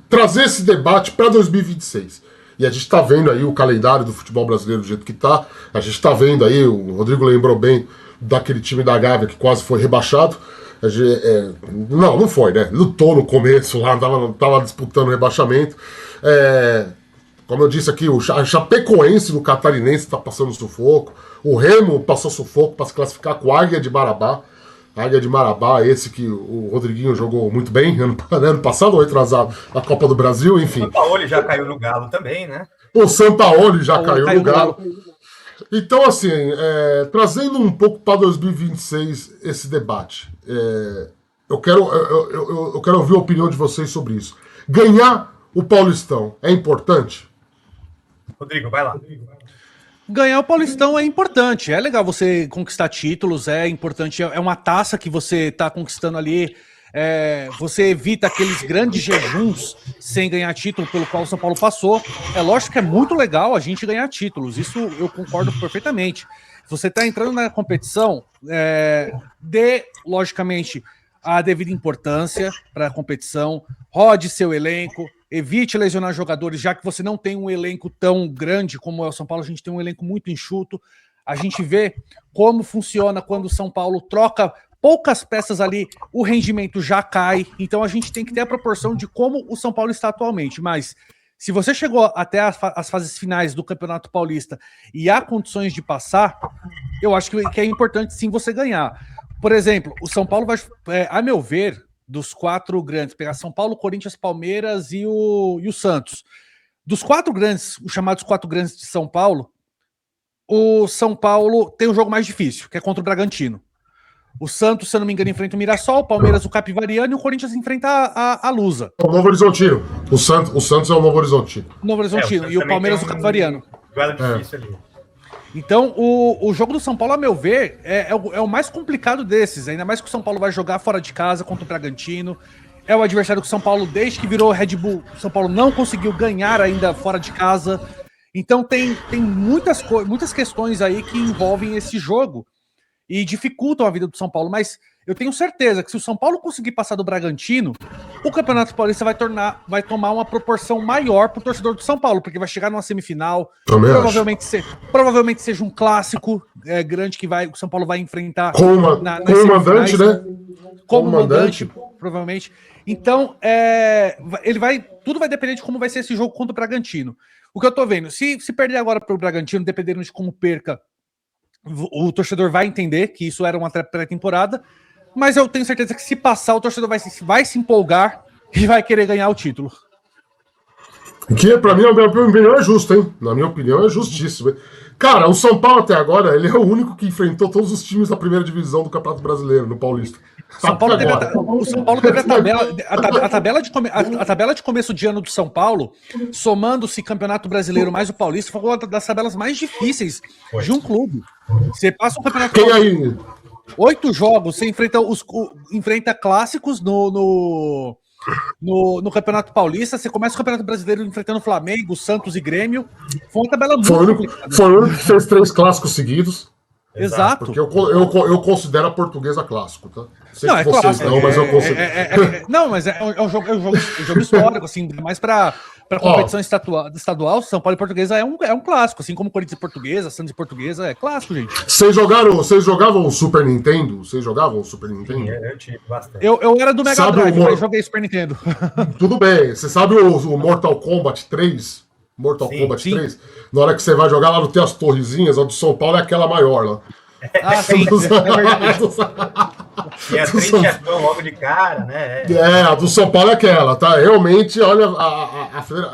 trazer esse debate para 2026. E a gente está vendo aí o calendário do futebol brasileiro do jeito que está. A gente está vendo aí, o Rodrigo lembrou bem daquele time da Gávea que quase foi rebaixado. Não foi, né? Lutou no começo lá, tava disputando o rebaixamento. Como eu disse aqui, o Chapecoense no Catarinense está passando sufoco. O Remo passou sufoco para se classificar com a Águia de Marabá. Águia de Marabá, esse que o Rodriguinho jogou muito bem ano passado ou retrasado, a Copa do Brasil, enfim. O Sampaoli já caiu no Galo também, né? O Sampaoli já caiu no Galo. Então, assim, trazendo um pouco para 2026 esse debate, eu quero ouvir a opinião de vocês sobre isso. Ganhar o Paulistão é importante? Rodrigo, vai lá. Ganhar o Paulistão é importante, é legal você conquistar títulos, é importante, é uma taça que você está conquistando ali, Você evita aqueles grandes jejuns sem ganhar título pelo qual o São Paulo passou. É lógico que é muito legal a gente ganhar títulos, isso eu concordo perfeitamente. Você está entrando na competição, dê, logicamente, a devida importância para a competição, rode seu elenco, evite lesionar jogadores, já que você não tem um elenco tão grande como é o São Paulo, a gente tem um elenco muito enxuto. A gente vê como funciona quando o São Paulo troca poucas peças ali, o rendimento já cai. Então a gente tem que ter a proporção de como o São Paulo está atualmente. Mas se você chegou até as fases finais do Campeonato Paulista e há condições de passar, eu acho que é importante sim você ganhar. Por exemplo, o São Paulo vai, a meu ver, dos 4 grandes, pegar São Paulo, Corinthians, Palmeiras e o Santos. Dos 4 grandes, os chamados 4 grandes de São Paulo, o São Paulo tem um jogo mais difícil, que é contra o Bragantino. O Santos, se eu não me engano, enfrenta o Mirassol, o Palmeiras o Capivariano e o Corinthians enfrenta a Lusa. O Novo Horizontino. O Santos é o Novo Horizontino. Novo Horizontino. E o Palmeiras o Capivariano. Duelo difícil ali. Então, o jogo do São Paulo, a meu ver, é o mais complicado desses. Ainda mais que o São Paulo vai jogar fora de casa contra o Bragantino. É o adversário que o São Paulo, desde que virou Red Bull, o São Paulo não conseguiu ganhar ainda fora de casa. Então tem muitas questões aí que envolvem esse jogo e dificultam a vida do São Paulo, mas eu tenho certeza que se o São Paulo conseguir passar do Bragantino, o Campeonato Paulista vai tomar uma proporção maior para o torcedor do São Paulo, porque vai chegar numa semifinal, provavelmente seja um clássico grande que o São Paulo vai enfrentar com o mandante, né? Como mandante, provavelmente. Então, tudo vai depender de como vai ser esse jogo contra o Bragantino. O que eu tô vendo, se perder agora para o Bragantino, dependendo de como perca, o torcedor vai entender que isso era uma pré-temporada, mas eu tenho certeza que se passar, o torcedor vai se empolgar e vai querer ganhar o título. Que, pra mim, na minha opinião, é justo, hein? Na minha opinião, é justíssimo. Hein? Cara, o São Paulo até agora, ele é o único que enfrentou todos os times da primeira divisão do Campeonato Brasileiro, no Paulista. O São Paulo teve a tabela de começo de ano do São Paulo, somando-se Campeonato Brasileiro mais o Paulista, foi uma das tabelas mais difíceis de um clube. Você passa o Campeonato Paulista, 8 jogos, você enfrenta clássicos no Campeonato Paulista, você começa o Campeonato Brasileiro enfrentando Flamengo, Santos e Grêmio. Foi uma tabela muito complicada. Foi o único que fez 3 clássicos seguidos. Exato. Porque eu considero a Portuguesa clássico, tá? Sei não, que vocês clássico. Não, mas eu considero. Não, mas é um jogo histórico, assim, mais para competição estadual, São Paulo e Portuguesa é um clássico, assim como Corinthians e Portuguesa, Santos e Portuguesa, é clássico, gente. Vocês jogavam o Super Nintendo? Sim, eu tive bastante. Eu era do Mega Drive, mas joguei Super Nintendo. Tudo bem. Você sabe o Mortal Kombat 3? Kombat 3? Na hora que você vai jogar lá, não tem as torrezinhas, a do São Paulo é aquela maior lá. Sim, é verdade. E é 3 chefão logo de cara, né? A do São Paulo é aquela, tá? Realmente, olha,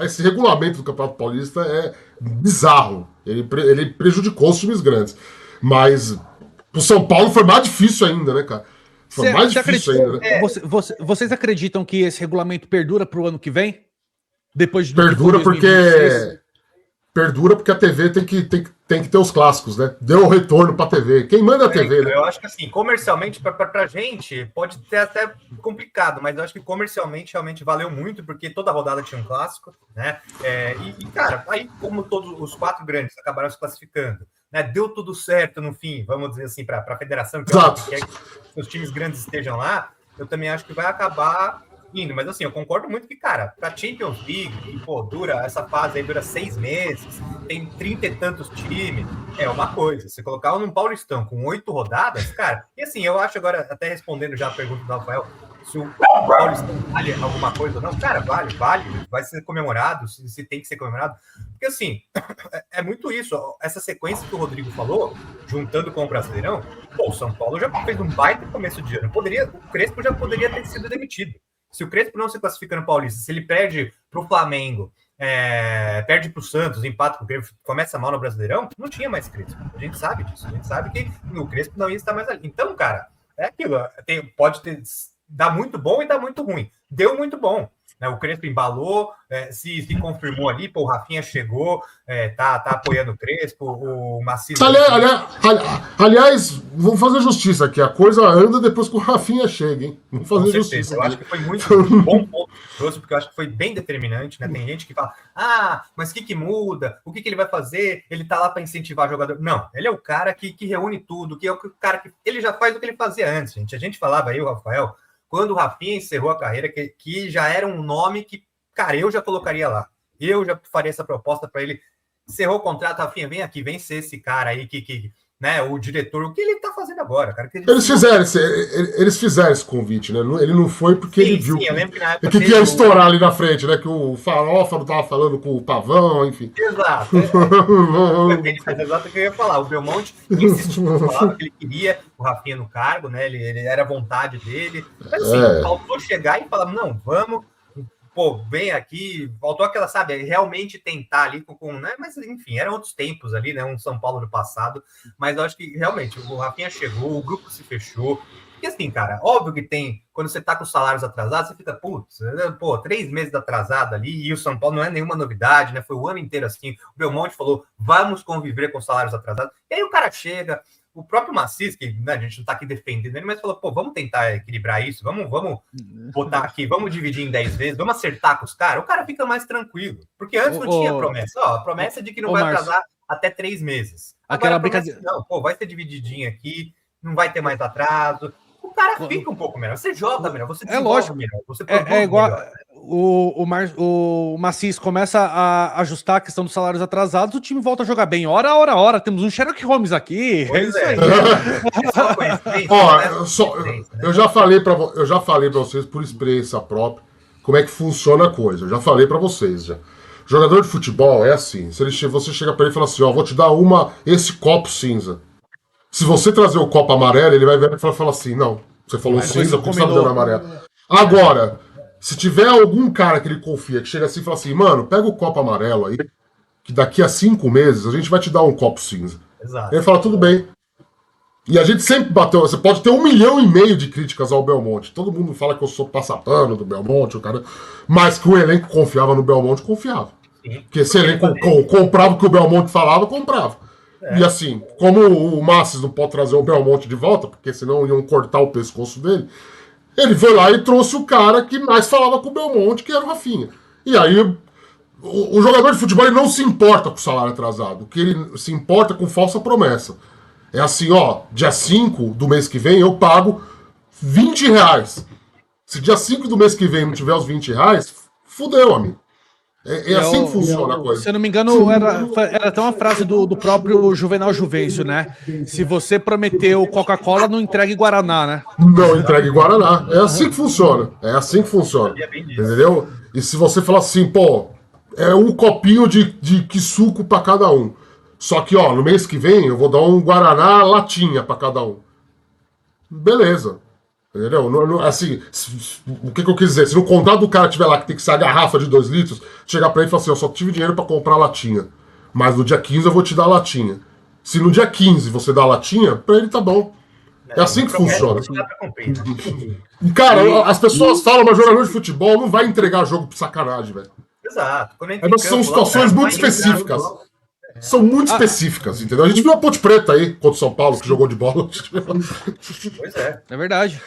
esse regulamento do Campeonato Paulista é bizarro. Ele prejudicou os times grandes. Mas o São Paulo foi mais difícil ainda, né, cara? Foi mais difícil ainda, né? Vocês acreditam que esse regulamento perdura pro ano que vem? Depois de Perdura porque a TV tem que ter os clássicos, né? Deu o retorno pra TV. Quem manda a TV, né? Eu acho que assim, comercialmente, pra gente, pode ter até complicado, mas eu acho que comercialmente realmente valeu muito, porque toda rodada tinha um clássico, né? Cara, aí como todos os 4 grandes acabaram se classificando, né? Deu tudo certo no fim, vamos dizer assim, pra federação, que quer que os times grandes estejam lá, eu também acho que vai acabar indo, mas assim, eu concordo muito que, cara, pra Champions League, que, essa fase aí dura 6 meses, tem 30 e tantos times, é uma coisa. Se colocar num Paulistão com 8 rodadas, cara, e assim, eu acho agora, até respondendo já a pergunta do Rafael, se o Paulistão vale alguma coisa ou não, cara, vale, vai ser comemorado, se tem que ser comemorado, porque assim, é muito isso, essa sequência que o Rodrigo falou, juntando com o Brasileirão, o São Paulo já fez um baita começo de ano, o Crespo já poderia ter sido demitido. Se o Crespo não se classifica no Paulista, se ele perde para o Flamengo, perde para o Santos, empata com o Crespo, começa mal no Brasileirão, não tinha mais Crespo. A gente sabe disso. A gente sabe que o Crespo não ia estar mais ali. Então, cara, é aquilo. Pode dar muito bom e dar muito ruim. Deu muito bom. né? O Crespo embalou, se confirmou ali, pô, o Rafinha chegou, tá apoiando o Crespo, o Maciço... Aliás, vamos fazer justiça aqui, a coisa anda depois que o Rafinha chega, hein? Vamos fazer justiça. Eu acho que foi muito bom ponto que trouxe, porque eu acho que foi bem determinante, né? Tem gente que fala, mas o que muda? O que ele vai fazer? Ele tá lá para incentivar o jogador. Não, ele é o cara que reúne tudo, que é o cara que... Ele já faz o que ele fazia antes, gente. A gente falava aí, o Rafael, quando o Rafinha encerrou a carreira, que já era um nome que, cara, eu já colocaria lá. Eu já faria essa proposta para ele. Encerrou o contrato, Rafinha, vem aqui, vem ser esse cara aí que né, o diretor, o que ele tá fazendo agora, cara? Eles fizeram esse convite, né? Ele não foi porque ele viu eu lembro que na época que ia estourar ali na frente, né? Que o Farofa não tava falando com o Pavão, enfim. Exato. Mas exato o que eu ia falar. O Belmonte insistiu, falava que ele queria o Rafinha no cargo, né? Ele era a vontade dele. Mas assim, faltou chegar e falar, não, vamos... Pô, vem aqui, faltou aquela, sabe, realmente tentar ali né? Mas enfim, eram outros tempos ali, né? Um São Paulo do passado, mas eu acho que realmente o Rafinha chegou, o grupo se fechou. E assim, cara, óbvio que tem, quando você tá com os salários atrasados, você fica, 3 meses atrasado ali, e o São Paulo não é nenhuma novidade, né? Foi o ano inteiro assim. O Belmonte falou, vamos conviver com os salários atrasados. E aí o cara chega. O próprio Maciço, que né, a gente não está aqui defendendo ele, mas falou, vamos tentar equilibrar isso, vamos botar aqui, vamos dividir em 10 vezes, vamos acertar com os caras, o cara fica mais tranquilo. Porque antes não tinha promessa. A promessa é de que não vai atrasar até 3 meses. Aquela brincadeira. Não, vai ser divididinho aqui, não vai ter mais atraso. O cara fica um pouco melhor, você joga melhor, você desenvolve melhor, você produz igual melhor. O Maciço começa a ajustar a questão dos salários atrasados, o time volta a jogar bem. Hora. Temos um Sherlock Holmes aqui. Pois é. Eu já falei para vocês por experiência própria como é que funciona a coisa. Eu já falei para vocês já. Jogador de futebol é assim. Você chega para ele e fala assim, vou te dar esse copo cinza. Se você trazer o copo amarelo, ele vai ver e falar assim, não, você falou cinza, porque você tá me dando amarelo. Agora, se tiver algum cara que ele confia, que chega assim e fala assim, mano, pega o copo amarelo aí, que daqui a 5 meses a gente vai te dar um copo cinza. Exato. Ele fala, tudo bem. E a gente sempre bateu, você pode ter 1,5 milhão de críticas ao Belmonte. Todo mundo fala que eu sou passapano do Belmonte, o cara, mas que o elenco confiava no Belmonte, confiava. Sim. Porque se o elenco comprava o que o Belmonte falava, comprava. E assim, como o Massis não pode trazer o Belmonte de volta, porque senão iam cortar o pescoço dele, ele foi lá e trouxe o cara que mais falava com o Belmonte, que era o Rafinha. E aí, o jogador de futebol ele não se importa com o salário atrasado, o que ele se importa com falsa promessa. É assim, dia 5 do mês que vem eu pago R$20. Se dia 5 do mês que vem não tiver os R$20, fudeu, amigo. É assim que funciona a coisa. Se eu não me engano, era até uma frase do próprio Juvenal Juvencio, né? Se você prometeu Coca-Cola, não entregue Guaraná, né? Não entregue Guaraná. É assim que funciona. Entendeu? E se você falar assim, é um copinho de suco para cada um. Só que, no mês que vem eu vou dar um Guaraná latinha para cada um. Beleza. Entendeu? Assim, o que eu quis dizer? Se no contrato do cara tiver lá que tem que ser a garrafa de 2 litros, chegar pra ele e falar assim, eu só tive dinheiro pra comprar latinha, mas no dia 15 eu vou te dar a latinha. Se no dia 15 você dá a latinha, pra ele tá bom. É assim que funciona. Cara, as pessoas falam, mas jogador de futebol não vai entregar jogo por sacanagem, velho. Exato. São situações muito específicas. São muito específicas, entendeu? A gente viu a Ponte Preta aí, contra o São Paulo, que jogou de bola. Pois é. É verdade.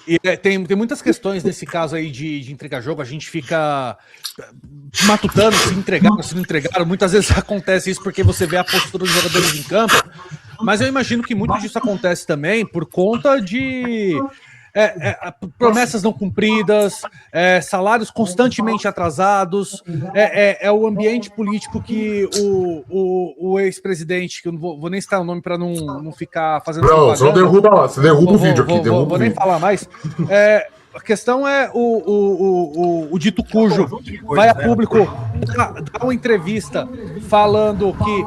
E tem muitas questões nesse caso aí de entregar jogo, a gente fica matutando se entregaram, se não entregaram. Muitas vezes acontece isso porque você vê a postura dos jogadores em campo, mas eu imagino que muito disso acontece também por conta de promessas não cumpridas, salários constantemente atrasados, é o ambiente político que o ex-presidente, que eu não vou nem citar o nome para não ficar fazendo propaganda. Não, você derruba o vídeo aqui. Vou nem falar mais. A questão é o dito cujo vai a público dar uma entrevista falando que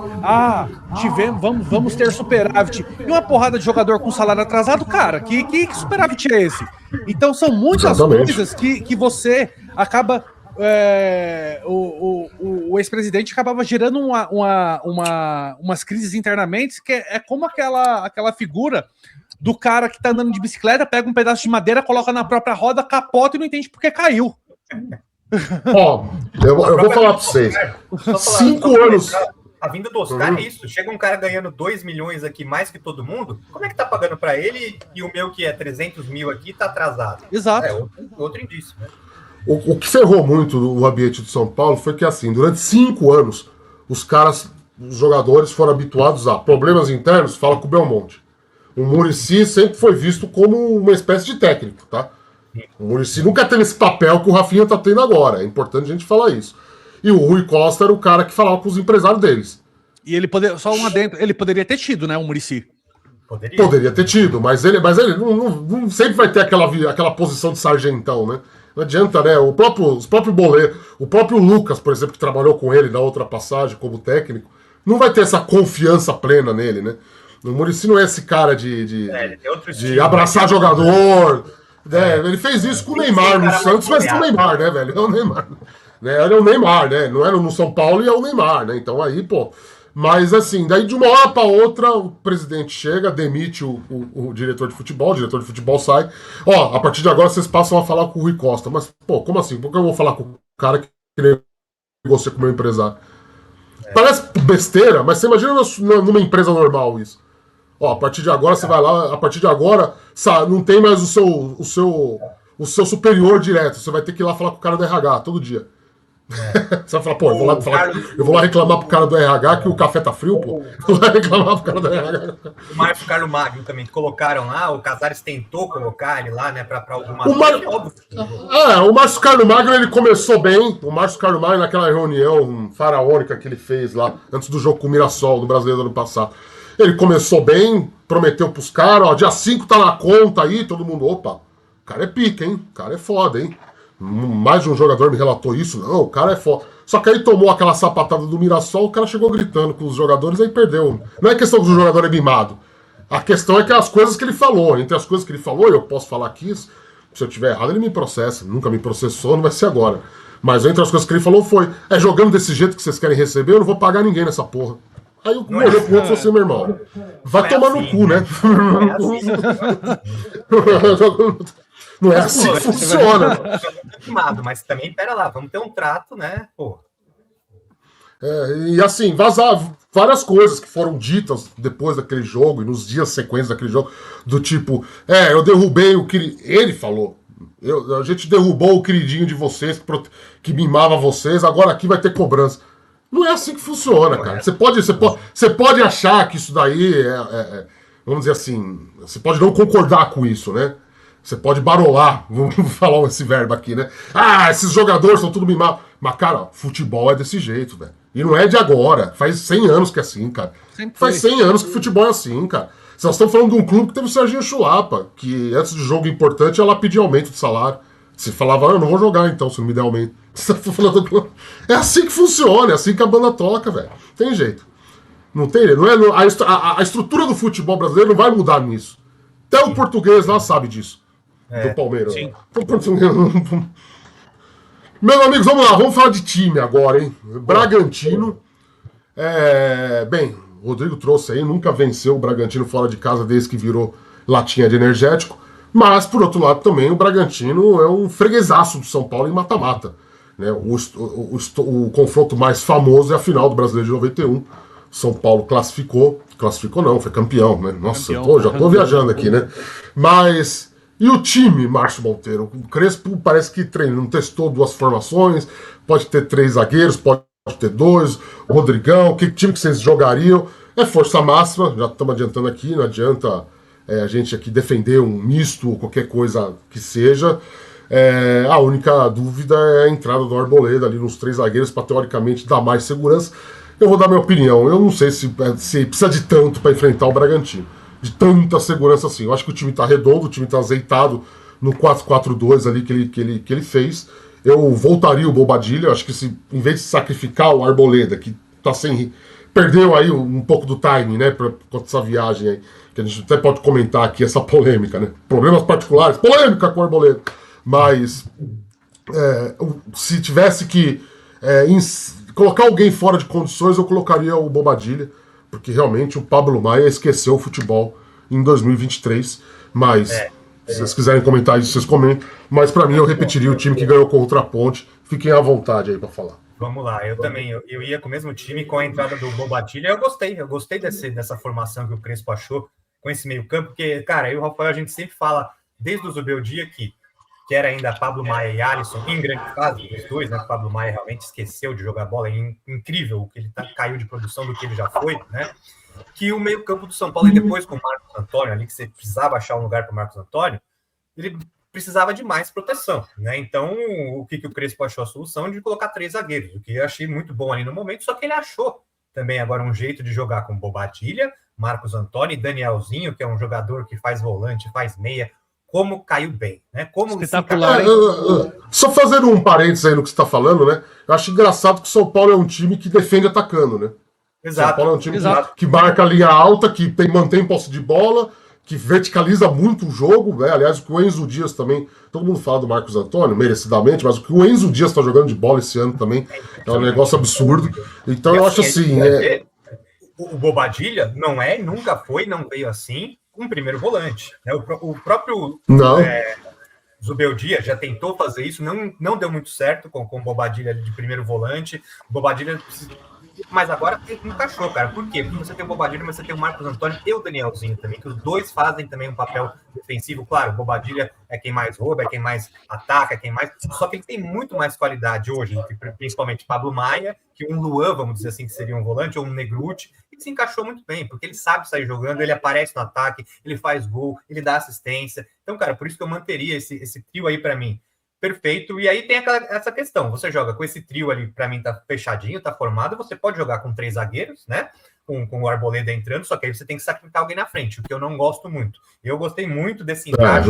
vamos ter superávit e uma porrada de jogador com salário atrasado, cara, que superávit é esse? Então são muitas coisas que você acaba o ex-presidente acabava gerando umas crises internamente, que é como aquela figura do cara que tá andando de bicicleta, pega um pedaço de madeira, coloca na própria roda, capota e não entende porque caiu. Ó, eu vou falar pra vocês. 5 anos. A vinda do Oscar é isso. Chega um cara ganhando 2 milhões aqui, mais que todo mundo. Como é que tá pagando para ele e o meu, que é 300 mil aqui, tá atrasado? Exato. É outro indício, né? O que ferrou muito o ambiente de São Paulo foi que, assim, durante 5 anos, os jogadores foram habituados a problemas internos, fala com o Belmonte. O Muricy sempre foi visto como uma espécie de técnico, tá? O Muricy nunca teve esse papel que o Rafinha tá tendo agora. É importante a gente falar isso. E o Rui Costa era o cara que falava com os empresários deles. E ele ele poderia ter tido, né, o Muricy. Poderia ter tido, mas ele não sempre vai ter aquela posição de sargentão, né? Não adianta, né? Os próprios Boleiro, o próprio Lucas, por exemplo, que trabalhou com ele na outra passagem como técnico, não vai ter essa confiança plena nele, né? O Muricy não é esse cara de abraçar jogador. Ele fez isso com o Neymar no Santos, mas com o Neymar, né, velho? É o Neymar. Ele é o Neymar, né? Não era no São Paulo e é o Neymar, né? Então aí, pô. Mas assim, daí de uma hora pra outra, o presidente chega, demite o diretor de futebol, o diretor de futebol sai. Ó, a partir de agora vocês passam a falar com o Rui Costa. Mas, pô, como assim? Por que eu vou falar com o cara que negócio com o meu empresário? Parece besteira, mas você imagina numa empresa normal isso. Ó, a partir de agora você vai lá, a partir de agora não tem mais o seu superior direto. Você vai ter que ir lá falar com o cara do RH todo dia. Você vai falar, pô, eu vou lá reclamar pro cara do RH que o café tá frio, pô. Eu vou lá reclamar pro cara do RH. O Márcio Carlos Magno também, que colocaram lá, o Casares tentou colocar ele lá, né, pra alguma... O Márcio Carlos Magno, ele começou bem. O Márcio Carlos Magno, naquela reunião faraônica que ele fez lá, antes do jogo com o Mirassol, do Brasileiro do ano passado. Ele começou bem, prometeu pros caras, ó, dia 5 tá na conta aí, todo mundo, opa, o cara é pica, hein? O cara é foda, hein? Mais de um jogador me relatou isso, não, o cara é foda. Só que aí tomou aquela sapatada do Mirassol, o cara chegou gritando com os jogadores, aí perdeu. Não é questão do jogador é mimado. A questão é que as coisas que ele falou, entre as coisas que ele falou, eu posso falar aqui, se eu tiver errado ele me processa, nunca me processou, não vai ser agora. Mas entre as coisas que ele falou foi, jogando desse jeito que vocês querem receber, eu não vou pagar ninguém nessa porra. Aí eu olhei pro outro e falei assim, meu irmão, vai tomar no cu, né? Não é assim que funciona. Mas também, pera lá, vamos ter um trato, né? Pô. E assim, vazar várias coisas que foram ditas depois daquele jogo e nos dias sequentes daquele jogo, do tipo, eu derrubei o que ele falou. A gente derrubou o queridinho de vocês, que mimava vocês, agora aqui vai ter cobrança. Não é assim que funciona, cara. Você pode achar que isso daí vamos dizer assim, você pode não concordar com isso, né? Você pode barolar, vamos falar esse verbo aqui, né? Esses jogadores são tudo mimados. Mas, cara, futebol é desse jeito, velho. E não é de agora. Faz 100 anos que é assim, cara. Faz 100 anos que futebol é assim, cara. Nós estamos falando de um clube que teve o Serginho Chulapa, que antes do jogo importante, ela pedia aumento de salário. Você falava, eu não vou jogar então, se não me der aumento. É assim que funciona, é assim que a banda toca, velho. Tem jeito. Não tem jeito. A estrutura do futebol brasileiro não vai mudar nisso. Até o português lá sabe disso. Do Palmeiras. Sim. Meus amigos, vamos lá, vamos falar de time agora, hein? Bragantino. Bem, o Rodrigo trouxe aí, nunca venceu o Bragantino fora de casa desde que virou latinha de energético. Mas, por outro lado, também o Bragantino é um freguesaço do São Paulo em mata-mata. Né? O confronto mais famoso é a final do Brasileiro de 91. São Paulo classificou não, foi campeão, né? Nossa, já tô viajando aqui, né? Mas... E o time, Márcio Monteiro? O Crespo parece que não testou 2 formações, pode ter 3 zagueiros, pode ter 2, o Rodrigão, que time que vocês jogariam? É força máxima, já estamos adiantando aqui, não adianta a gente aqui defender um misto ou qualquer coisa que seja. A única dúvida é a entrada do Arboleda ali nos 3 zagueiros para teoricamente dar mais segurança. Eu vou dar minha opinião, eu não sei se precisa de tanto para enfrentar o Bragantino. De tanta segurança assim. Eu acho que o time tá redondo, o time tá azeitado no 4-4-2 ali que ele fez. Eu voltaria o Bobadilha, acho que em vez de sacrificar o Arboleda, que tá perdeu aí um pouco do timing, né, pra essa viagem aí, que a gente até pode comentar aqui essa polêmica, né? Problemas particulares, polêmica com o Arboleda. Mas Se tivesse que colocar alguém fora de condições, eu colocaria o Bobadilla, porque realmente o Pablo Maia esqueceu o futebol em 2023. Mas, se vocês quiserem comentar isso, vocês comentem. Mas para mim, eu repetiria o time que ganhou contra a Ponte. Fiquem à vontade aí para falar. Vamos lá, eu também, eu ia com o mesmo time, com a entrada do Bobadilla, eu gostei dessa formação que o Crespo achou, com esse meio campo, porque, cara, eu e o Rafael, a gente sempre fala, desde o Zubeldia, que era ainda Pablo Maia e Alisson, em grande fase, os dois, né, o Pablo Maia realmente esqueceu de jogar bola, é incrível o que ele caiu de produção do que ele já foi, né, que o meio campo do São Paulo, e depois com o Marcos Antônio, ali, que você precisava achar um lugar para o Marcos Antônio, ele precisava de mais proteção, né? Então, o que o Crespo achou a solução de colocar 3 zagueiros, o que eu achei muito bom ali no momento, só que ele achou também agora um jeito de jogar com Bobadilla, Marcos Antônio e Danielzinho, que é um jogador que faz volante, faz meia, como caiu bem, né? Como espetacular. Só fazendo um parênteses aí no que você está falando, né? Eu acho engraçado que o São Paulo é um time que defende atacando, né? Exato. São Paulo é um time que marca a linha alta, que mantém posse de bola, que verticaliza muito o jogo, né? Aliás, o que o Enzo Dias também, todo mundo fala do Marcos Antônio, merecidamente, mas o que o Enzo Dias está jogando de bola esse ano também é um negócio absurdo. Então eu acho assim... O Bobadilla não é, nunca foi, não veio assim, um primeiro volante. Né? O próprio Zubeldia já tentou fazer isso, não deu muito certo com o Bobadilla de primeiro volante. O Bobadilla... Mas agora encaixou, cara. Por quê? Porque você tem o Bobadilla, mas você tem o Marcos Antônio e o Danielzinho também, que os dois fazem também um papel defensivo. Claro, o Bobadilla é quem mais rouba, é quem mais ataca, é quem mais... Só que ele tem muito mais qualidade hoje, principalmente Pablo Maia, que um Luan, vamos dizer assim, que seria um volante, ou um Negruti, e se encaixou muito bem, porque ele sabe sair jogando, ele aparece no ataque, ele faz gol, ele dá assistência. Então, cara, por isso que eu manteria esse trio aí para mim. Perfeito, e aí tem essa questão, você joga com esse trio ali, para mim tá fechadinho, tá formado, você pode jogar com 3 zagueiros, né, com o Arboleda entrando, só que aí você tem que sacrificar alguém na frente, o que eu não gosto muito. Eu gostei muito desse encaixe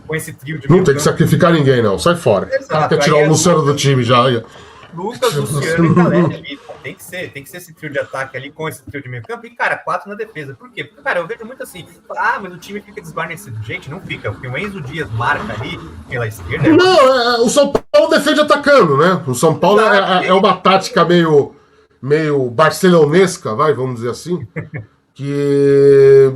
com esse trio de... Não tem que sacrificar ninguém, não, sai fora. Exato, quer tirar o Luciano do time já. Lucas, Luciano e Galera ali. Tem que ser esse trio de ataque ali com esse trio de meio campo. E, cara, 4 na defesa. Por quê? Porque, cara, eu vejo muito assim, mas o time fica desguarnecido. Gente, não fica, porque o Enzo Dias marca ali pela esquerda. Não, o São Paulo defende atacando, né? O São Paulo é uma tática meio barcelonesca, vamos dizer assim, que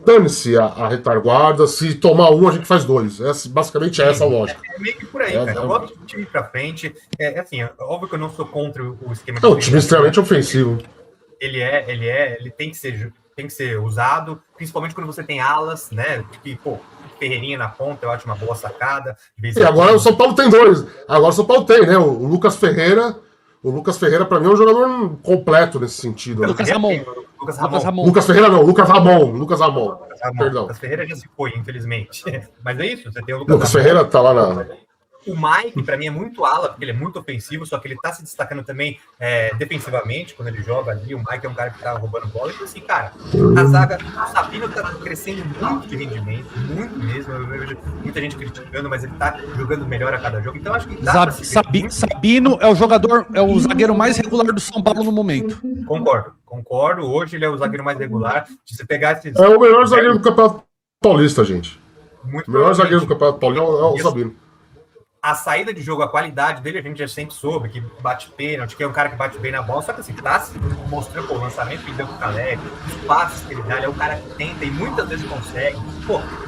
dane-se a retaguarda, se tomar um, a gente faz 2. Basicamente essa a lógica. É meio que por aí, cara. Eu gosto do time pra frente. Assim, óbvio que eu não sou contra o esquema. É um time extremamente ofensivo. Ele tem que ser usado, principalmente quando você tem alas, né? Que, Ferreirinha na ponta, eu acho uma boa sacada. E agora o São Paulo tem 2. Agora o São Paulo tem, né? O Lucas Ferreira. O Lucas Ferreira, para mim, é um jogador completo nesse sentido. Né? Lucas Ramon. Lucas Ferreira não, Lucas Ramon. Perdão. Lucas Ferreira já se foi, infelizmente. Mas é isso, você tem o Lucas Ferreira tá lá na... O Mike, para mim, é muito ala, porque ele é muito ofensivo, só que ele tá se destacando também defensivamente, quando ele joga ali. O Mike é um cara que tá roubando bola. Então, assim, cara, a zaga, o Sabino tá crescendo muito de rendimento, muito mesmo. Eu vejo muita gente criticando, mas ele tá jogando melhor a cada jogo. Então, acho que dá Sabino é o zagueiro mais regular do São Paulo no momento. Concordo. Hoje ele é o zagueiro mais regular. Se você pegar esses... É o melhor zagueiro do Campeonato Paulista, gente. O melhor zagueiro do Campeonato Paulista é o Sabino. A saída de jogo, a qualidade dele, a gente já sempre soube, que bate pênalti, que é um cara que bate bem na bola, só que assim, tá se mostrando o lançamento que ele deu pro Caleb, os passes que ele dá, ele é o cara que tenta e muitas vezes consegue.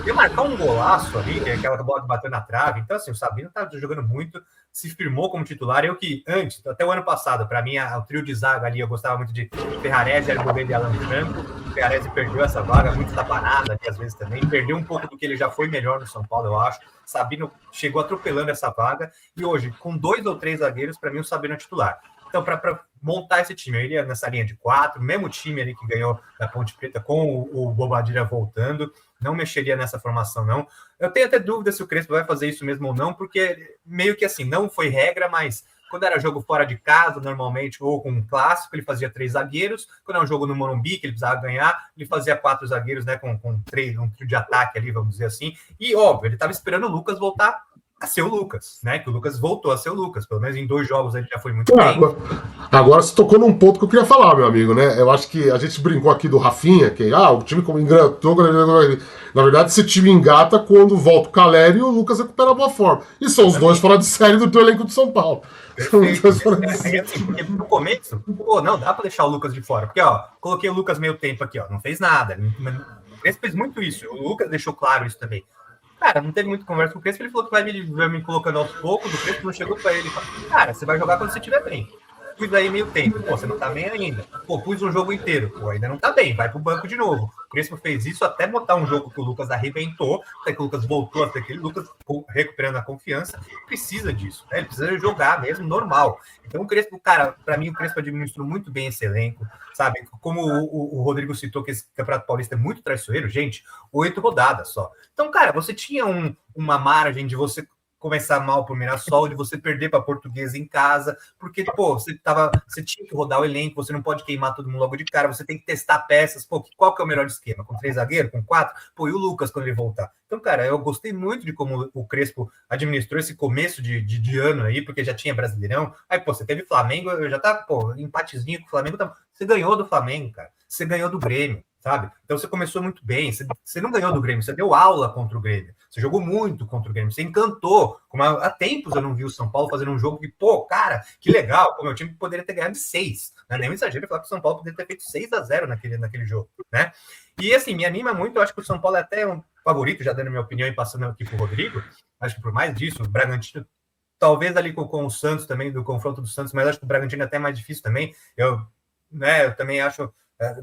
Ele marcar um golaço ali, que é aquela bola que bateu na trave, então assim, o Sabino tá jogando muito, se firmou como titular, eu que antes, até o ano passado, para mim, o trio de zaga ali, eu gostava muito de Ferrarese, Arboleda e Alan Franco. O Ferrarese perdeu essa vaga, muito tabanada ali, às vezes também, perdeu um pouco do que ele já foi melhor no São Paulo, eu acho. Sabino chegou atropelando essa vaga, e hoje, com 2 ou 3 zagueiros, para mim, o Sabino é titular. Então, para montar esse time, eu iria nessa linha de 4, mesmo time ali que ganhou da Ponte Preta, com o Bobadilla voltando, não mexeria nessa formação, não. Eu tenho até dúvida se o Crespo vai fazer isso mesmo ou não, porque meio que assim, não foi regra, mas quando era jogo fora de casa, normalmente, ou com um clássico, ele fazia 3 zagueiros. Quando é um jogo no Morumbi, que ele precisava ganhar, ele fazia 4 zagueiros, né, com 3, um trio de ataque ali, vamos dizer assim. E, óbvio, ele estava esperando o Lucas voltar a ser o Lucas, né? Que o Lucas voltou a ser o Lucas. Pelo menos em 2 jogos ele já foi muito bem. Agora você tocou num ponto que eu queria falar, meu amigo, né? Eu acho que a gente brincou aqui do Rafinha, que o time como engatou. Na verdade, esse time engata quando volta o Caleri e o Lucas recupera a boa forma. E são os dois fora de série do teu elenco de São Paulo. Porque no começo, não dá pra deixar o Lucas de fora. Porque, coloquei o Lucas meio tempo aqui, não fez nada. O Crespo fez muito isso. O Lucas deixou claro isso também. Cara, não teve muita conversa com o Crespo, ele falou que vai me colocando aos poucos, o Crespo não chegou pra ele e falou, cara, você vai jogar quando você estiver bem. Pus aí meio tempo, você não tá bem ainda. Pus um jogo inteiro, ainda não tá bem, vai pro banco de novo. O Crespo fez isso até botar um jogo que o Lucas arrebentou, até que o Lucas voltou até aquele Lucas recuperando a confiança, precisa disso, né? Ele precisa jogar mesmo, normal. Então o Crespo, cara, pra mim o Crespo administrou muito bem esse elenco, sabe? Como o Rodrigo citou que esse Campeonato Paulista é muito traiçoeiro, gente, 8 rodadas só. Então, cara, você tinha uma margem de você começar mal pro Mirassol, de você perder para Portuguesa em casa, porque, você tinha que rodar o elenco, você não pode queimar todo mundo logo de cara, você tem que testar peças, qual que é o melhor esquema? Com 3 zagueiros, com 4? E o Lucas quando ele voltar? Então, cara, eu gostei muito de como o Crespo administrou esse começo de ano aí, porque já tinha Brasileirão, aí, você teve Flamengo, eu já tava, empatezinho com o Flamengo, você ganhou do Flamengo, cara, você ganhou do Grêmio, sabe? Então você começou muito bem, você não ganhou do Grêmio, você deu aula contra o Grêmio, você jogou muito contra o Grêmio, você encantou, como há tempos eu não vi o São Paulo fazendo um jogo que, cara, que legal, o meu time poderia ter ganhado de 6, não é nem um exagero falar que o São Paulo poderia ter feito 6-0 naquele jogo, né? E assim, me anima muito, eu acho que o São Paulo é até um favorito, já dando minha opinião e passando aqui pro Rodrigo, acho que por mais disso, o Bragantino, talvez ali com o Santos também, do confronto do Santos, mas acho que o Bragantino é até mais difícil também, eu também acho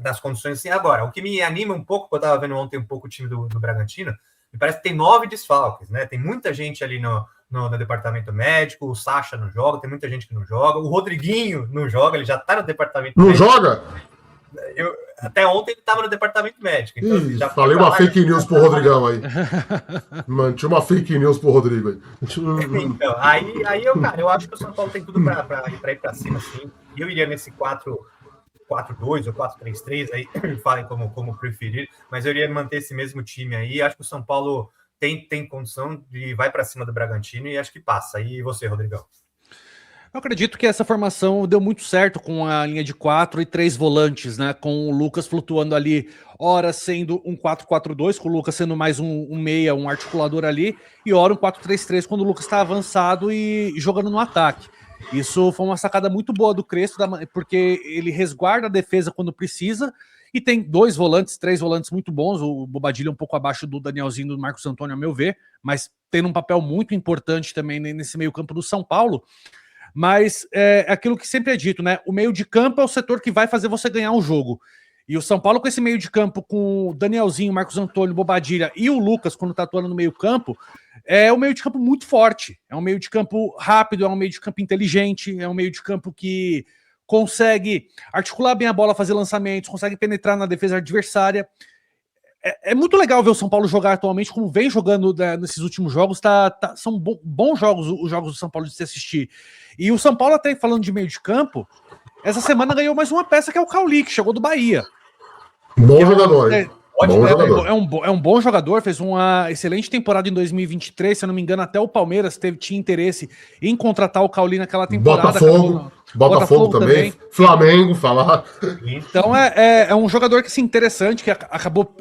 nas condições assim. Agora, o que me anima um pouco, eu estava vendo ontem um pouco o time do Bragantino, me parece que tem 9 desfalques, né? Tem muita gente ali no departamento médico, o Sacha não joga, tem muita gente que não joga, o Rodriguinho não joga, ele já está no departamento médico. Não joga? Até ontem ele estava no departamento médico. Então já falei uma fake news pro Rodrigão aí. Mantinha uma fake news pro Rodrigo aí. Então, aí eu acho que o São Paulo tem tudo para ir para cima, sim. Eu iria nesse 4-2 ou 4-3-3, aí falem como preferir, mas eu iria manter esse mesmo time aí. Acho que o São Paulo tem condição de vai para cima do Bragantino e acho que passa. E você, Rodrigão? Eu acredito que essa formação deu muito certo com a linha de 4 e 3 volantes, né? Com o Lucas flutuando ali, ora sendo um 4-4-2, com o Lucas sendo mais um meia, um articulador ali, e ora um 4-3-3 quando o Lucas está avançado e jogando no ataque. Isso foi uma sacada muito boa do Crespo, porque ele resguarda a defesa quando precisa, e tem 2 volantes, 3 volantes muito bons, o Bobadilha um pouco abaixo do Danielzinho, do Marcos Antônio, a meu ver, mas tendo um papel muito importante também nesse meio campo do São Paulo. Mas é aquilo que sempre é dito, né? O meio de campo é o setor que vai fazer você ganhar o jogo. E o São Paulo com esse meio de campo, com o Danielzinho, Marcos Antônio, Bobadilha e o Lucas, quando tá atuando no meio campo, é um meio de campo muito forte. É um meio de campo rápido, é um meio de campo inteligente, é um meio de campo que consegue articular bem a bola, fazer lançamentos, consegue penetrar na defesa adversária. É muito legal ver o São Paulo jogar atualmente, como vem jogando nesses últimos jogos. São bons jogos os jogos do São Paulo de se assistir. E o São Paulo, até falando de meio de campo, essa semana ganhou mais uma peça, que é o Cauli, que chegou do Bahia. Bom jogador, hein? É um bom jogador, fez uma excelente temporada em 2023, se eu não me engano, até o Palmeiras tinha interesse em contratar o Cauli naquela temporada. Botafogo também. Flamengo, falar. Então é um jogador que, interessante, que acabou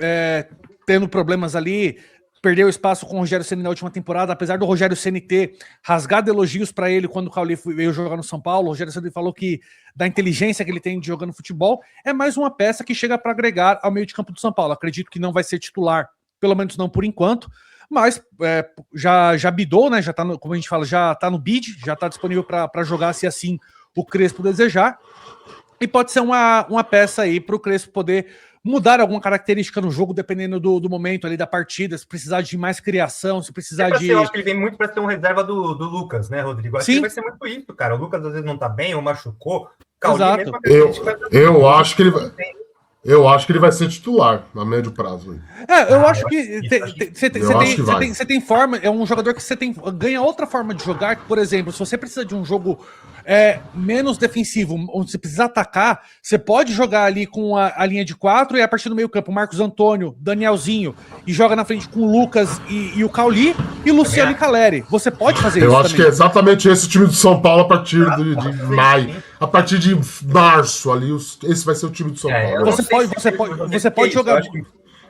tendo problemas ali, perdeu espaço com o Rogério Ceni na última temporada, apesar do Rogério Ceni ter rasgado elogios para ele quando o Cauli veio jogar no São Paulo. O Rogério Ceni falou que da inteligência que ele tem de jogando futebol, é mais uma peça que chega para agregar ao meio de campo do São Paulo. Acredito que não vai ser titular, pelo menos não por enquanto, mas já bidou, né? Já tá como a gente fala, já tá no bid, já tá disponível para jogar se assim o Crespo desejar. E pode ser uma peça aí para o Crespo poder mudar alguma característica no jogo, dependendo do momento ali da partida, se precisar de mais criação, se precisar de... Eu acho que ele vem muito para ser um reserva do Lucas, né, Rodrigo? Acho que vai ser muito isso, cara. O Lucas às vezes não tá bem ou machucou. Exato. Eu acho que ele vai... Eu acho que ele vai ser titular a médio prazo. Eu acho que você tem forma, é um jogador que ganha outra forma de jogar. Por exemplo, se você precisa de um jogo menos defensivo, onde você precisa atacar, você pode jogar ali com a linha de 4 e a partir do meio campo, Marcos Antônio, Danielzinho, e joga na frente com o Lucas e o Cauli, e Luciano e Caleri. Você pode fazer isso. Eu acho que é exatamente esse o time do São Paulo a partir de maio. A partir de março ali, esse vai ser o time do São Paulo. Você pode jogar.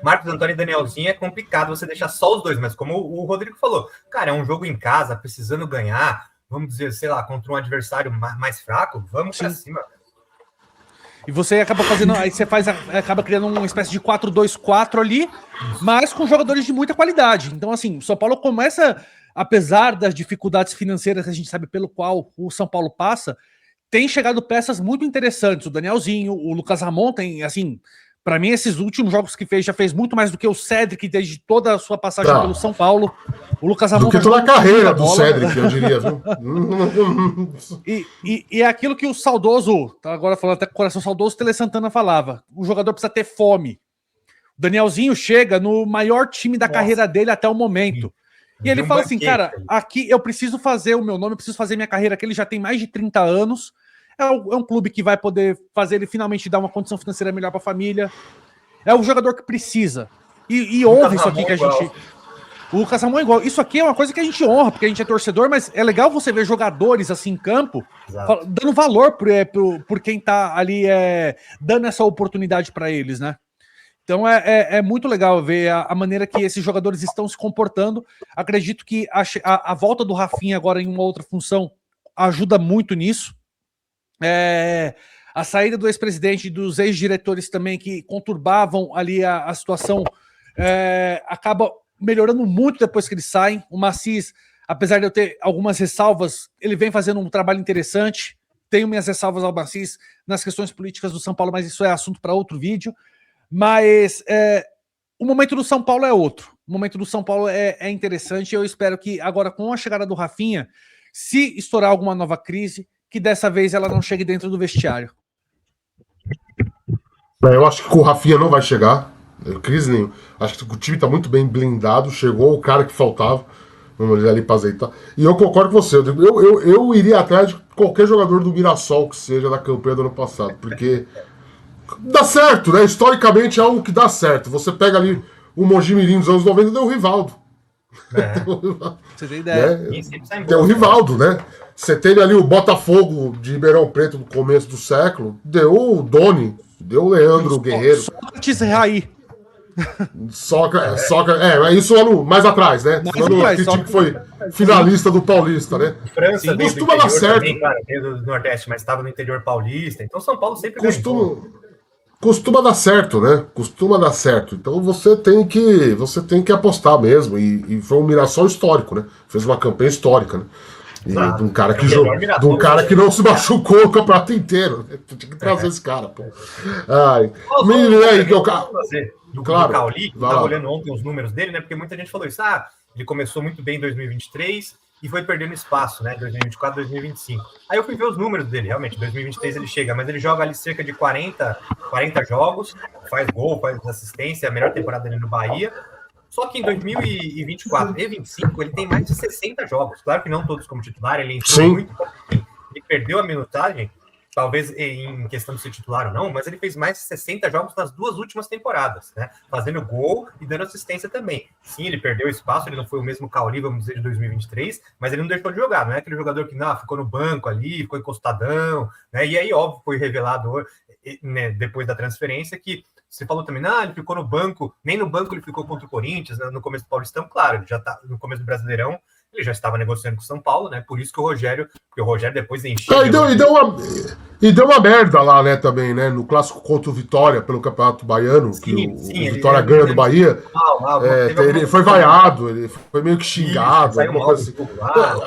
Marcos Antônio e Danielzinho é complicado você deixar só os dois, mas como o Rodrigo falou, cara, é um jogo em casa, precisando ganhar, vamos dizer, sei lá, contra um adversário mais fraco, vamos pra cima. E você acaba fazendo, aí você acaba criando uma espécie de 4-2-4 ali, mas com jogadores de muita qualidade. Então, assim, o São Paulo começa, apesar das dificuldades financeiras que a gente sabe pelo qual o São Paulo passa, tem chegado peças muito interessantes. O Danielzinho, o Lucas Ramon tem, assim, para mim, esses últimos jogos que fez, já fez muito mais do que o Cedric desde toda a sua passagem pelo São Paulo. O Lucas Ramon... Do que toda a carreira do Cedric, eu diria, viu? E é aquilo que o saudoso, tá agora falando até com o coração saudoso, Tele Santana falava, o jogador precisa ter fome. O Danielzinho chega no maior time da carreira dele até o momento. E ele fala assim, cara, aqui eu preciso fazer o meu nome, eu preciso fazer minha carreira aqui, ele já tem mais de 30 anos, é um clube que vai poder fazer ele finalmente dar uma condição financeira melhor para a família. É o jogador que precisa. E honra isso aqui que a gente... O Lucas Ramon é igual. Isso aqui é uma coisa que a gente honra, porque a gente é torcedor, mas é legal você ver jogadores assim em campo, dando valor por quem tá ali dando essa oportunidade para eles, né? Então é muito legal ver a maneira que esses jogadores estão se comportando. Acredito que a volta do Rafinha agora em uma outra função ajuda muito nisso. A saída do ex-presidente e dos ex-diretores também que conturbavam ali a situação acaba melhorando muito depois que eles saem. O Maciz, apesar de eu ter algumas ressalvas, ele vem fazendo um trabalho interessante. Tenho minhas ressalvas ao Maciz nas questões políticas do São Paulo, mas isso é assunto para outro vídeo. Mas o momento do São Paulo é outro. O momento do São Paulo é interessante. Eu espero que agora, com a chegada do Rafinha, se estourar alguma nova crise, que dessa vez ela não chegue dentro do vestiário. Eu acho que com o Rafinha não vai chegar. Crise nenhuma. Acho que o time está muito bem blindado. Chegou o cara que faltava. Vamos ali para azeitar. E eu concordo com você. Eu iria atrás de qualquer jogador do Mirassol que seja da campanha do ano passado. Porque dá certo, né? Historicamente é algo que dá certo. Você pega ali o Mojimirim dos anos 90, deu o Rivaldo. Você tem ideia. Né? Tem o Rivaldo, né? Você teve ali o Botafogo de Ribeirão Preto no começo do século, deu o Doni, deu o Leandro Guerreiro. Sócrates Raí. Isso ano mais atrás, né? Aquele time que foi finalista do Paulista, né? França costuma dar certo. Também, cara, do Nordeste, mas estava no interior paulista. Então São Paulo sempre costuma dar certo, né? Costuma dar certo. Então você tem que apostar mesmo. E foi um Mirassol histórico, né? Fez uma campanha histórica, né? De um cara que não se machucou o campeonato inteiro. Tinha que trazer esse cara, pô. Do Cauli, estava olhando ontem os números dele, né? Porque muita gente falou isso. Ele começou muito bem em 2023 e foi perdendo espaço, né? 2024, 2025. Aí eu fui ver os números dele, realmente. Em 2023 ele chega, mas ele joga ali cerca de 40 jogos, faz gol, faz assistência, a melhor temporada dele no Bahia. Só que em 2024 e 2025 ele tem mais de 60 jogos. Claro que não todos como titular, ele entrou muito, ele perdeu a minutagem, talvez em questão de ser titular ou não, mas ele fez mais de 60 jogos nas duas últimas temporadas, né? Fazendo gol e dando assistência também. Sim, ele perdeu espaço, ele não foi o mesmo Cauli, vamos dizer, de 2023, mas ele não deixou de jogar, não é aquele jogador que ficou no banco ali, ficou encostadão, né? E aí, óbvio, foi revelado, né, depois da transferência que você falou também, ele ficou no banco, nem no banco ele ficou contra o Corinthians, né, no começo do Paulistão, claro, ele já tá no começo do Brasileirão, ele já estava negociando com o São Paulo, né? Por isso que o Rogério depois encheu. E deu uma merda lá, né, também, né? No clássico contra o Vitória pelo Campeonato Baiano, o Vitória ganha do Bahia. Ele foi vaiado, ele foi meio que xingado. Assim.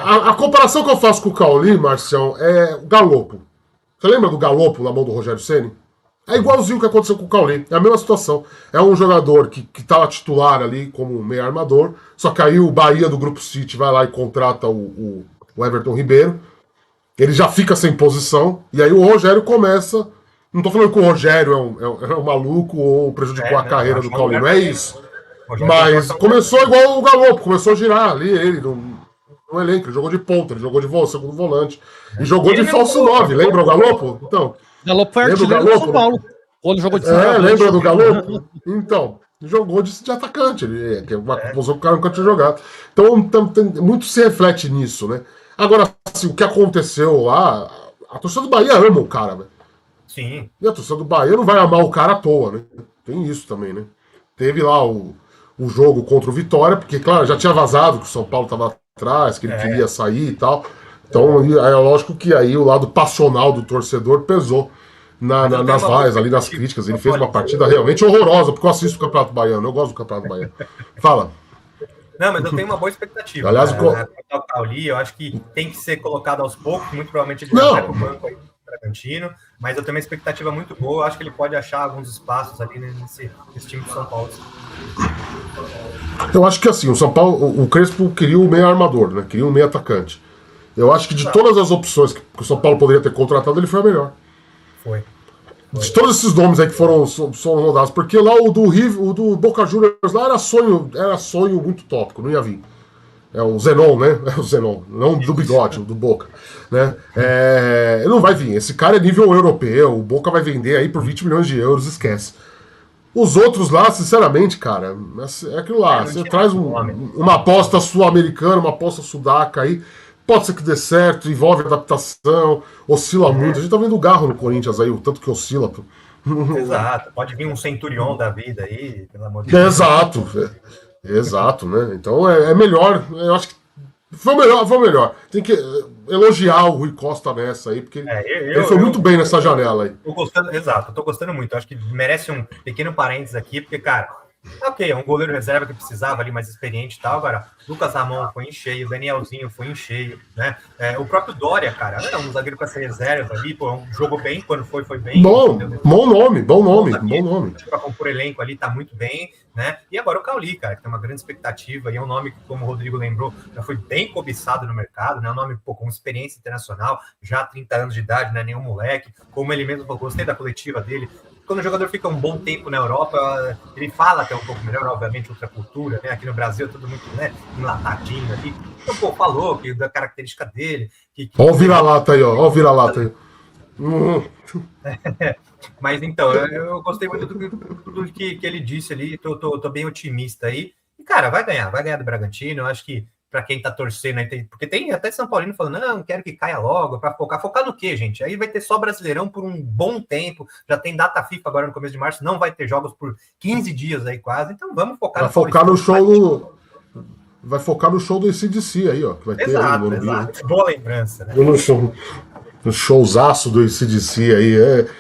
A comparação que eu faço com o Cauli, Marcião, é o Galopo. Você lembra do Galopo na mão do Rogério Ceni? É igualzinho o que aconteceu com o Cauli. É a mesma situação. É um jogador que estava titular ali como meio armador, só que aí o Bahia do Grupo City vai lá e contrata o Everton Ribeiro. Ele já fica sem posição, e aí o Rogério começa... Não tô falando que o Rogério é um maluco ou prejudicou a carreira do Cauli, não é isso. Mas começou igual o Galopo, começou a girar ali, ele... no elenco, ele jogou de ponta, ele jogou de segundo volante. E jogou de falso 9, lembra o Galopo? Então, Galopo foi lembra o artilheiro do Galopo? São Paulo. Quando jogou de lembra do Galopo? Então, jogou de atacante, que é uma posição que o cara nunca tinha jogado. Então, muito se reflete nisso, né? Agora, assim, o que aconteceu lá, a torcida do Bahia ama o cara, né? Sim. E a torcida do Bahia não vai amar o cara à toa, né? Tem isso também, né? Teve lá o jogo contra o Vitória, porque, claro, já tinha vazado que o São Paulo estava atrás, que ele queria sair e tal. Então, é lógico que aí o lado passional do torcedor pesou nas vaias, ali nas críticas. Ele fez uma partida realmente horrorosa, porque eu assisto o Campeonato Baiano, eu gosto do Campeonato Baiano. Fala. Não, mas eu tenho uma boa expectativa. Aliás, o Cauli, eu acho que tem que ser colocado aos poucos, muito provavelmente ele vai para o banco aí do Bragantino, mas eu tenho uma expectativa muito boa, eu acho que ele pode achar alguns espaços ali nesse time de São Paulo. Eu acho que assim, o São Paulo, o Crespo queria o meio armador, né? Queria um meio atacante. Eu acho que de todas as opções que o São Paulo poderia ter contratado, ele foi a melhor. Foi. De todos esses nomes aí que foram rodados, porque lá o do Boca Juniors lá era sonho muito tópico, não ia vir. É o Zenon, né? É o Zenon, não do bigode, do Boca. Né? Ele não vai vir. Esse cara é nível europeu, o Boca vai vender aí por 20 milhões de euros, esquece. Os outros lá, sinceramente, cara, é aquilo lá. Você traz uma aposta sul-americana, uma aposta sudaca aí. Pode ser que dê certo, envolve adaptação, oscila muito. A gente tá vendo o Garro no Corinthians aí, o tanto que oscila. Exato, pode vir um Centurion da vida aí, pelo amor de Deus. Exato, né? Então é melhor, eu acho que foi o melhor. Tem que elogiar o Rui Costa nessa aí, porque ele foi muito bem nessa janela aí. Tô gostando muito. Eu acho que merece um pequeno parênteses aqui, porque, cara, ok, é um goleiro reserva que precisava ali mais experiente e tal. Agora, Lucas Ramon foi em cheio, Danielzinho foi em cheio, né? O próprio Dória, cara, é um zagueiro para ser reserva ali, pô, jogou bem, quando foi bem. Bom nome. Para compor elenco ali, tá muito bem, né? E agora o Cauli, cara, que tem uma grande expectativa, e é um nome que, como o Rodrigo lembrou, já foi bem cobiçado no mercado, né? Um nome, pô, com experiência internacional, já há 30 anos de idade, né? Nenhum moleque, como ele mesmo falou, gostei da coletiva dele. Quando o jogador fica um bom tempo na Europa, ele fala que é um pouco melhor, obviamente, outra cultura, né? Aqui no Brasil é tudo muito, né, enlatadinho ali. Então, pô, falou que da característica dele. Olha o vira-lata aí, ó. Olha o vira-lata aí. Mas então, eu gostei muito do que ele disse ali, tô bem otimista aí. E, cara, vai ganhar do Bragantino. Eu acho que para quem tá torcendo aí, porque tem até São Paulino falando, não, quero que caia logo, para focar no quê, gente? Aí vai ter só Brasileirão por um bom tempo, já tem data FIFA agora no começo de março, não vai ter jogos por 15 dias aí quase, então vamos focar vai focar no show vai focar no show do AC/DC aí, ó, que vai ter aí no exato. Boa lembrança, né? No showzaço do AC/DC aí,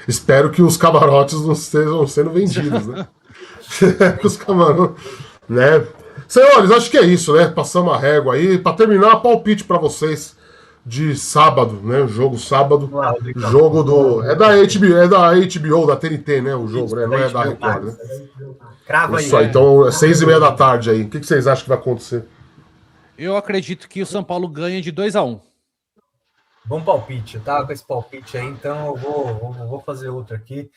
espero que os camarotes não estejam sendo vendidos, né? Os camarotes, né? Senhores, acho que é isso, né? Passamos a régua aí. Para terminar, palpite para vocês de sábado, né? Jogo sábado. Jogo do. É da HBO, da TNT, né? O jogo, isso, né? Não é da Record, né? Crava isso aí. Então, é 6:30 da tarde aí. O que vocês acham que vai acontecer? Eu acredito que o São Paulo ganha de 2-1. Bom palpite. Eu tava com esse palpite aí, então eu vou fazer outro aqui.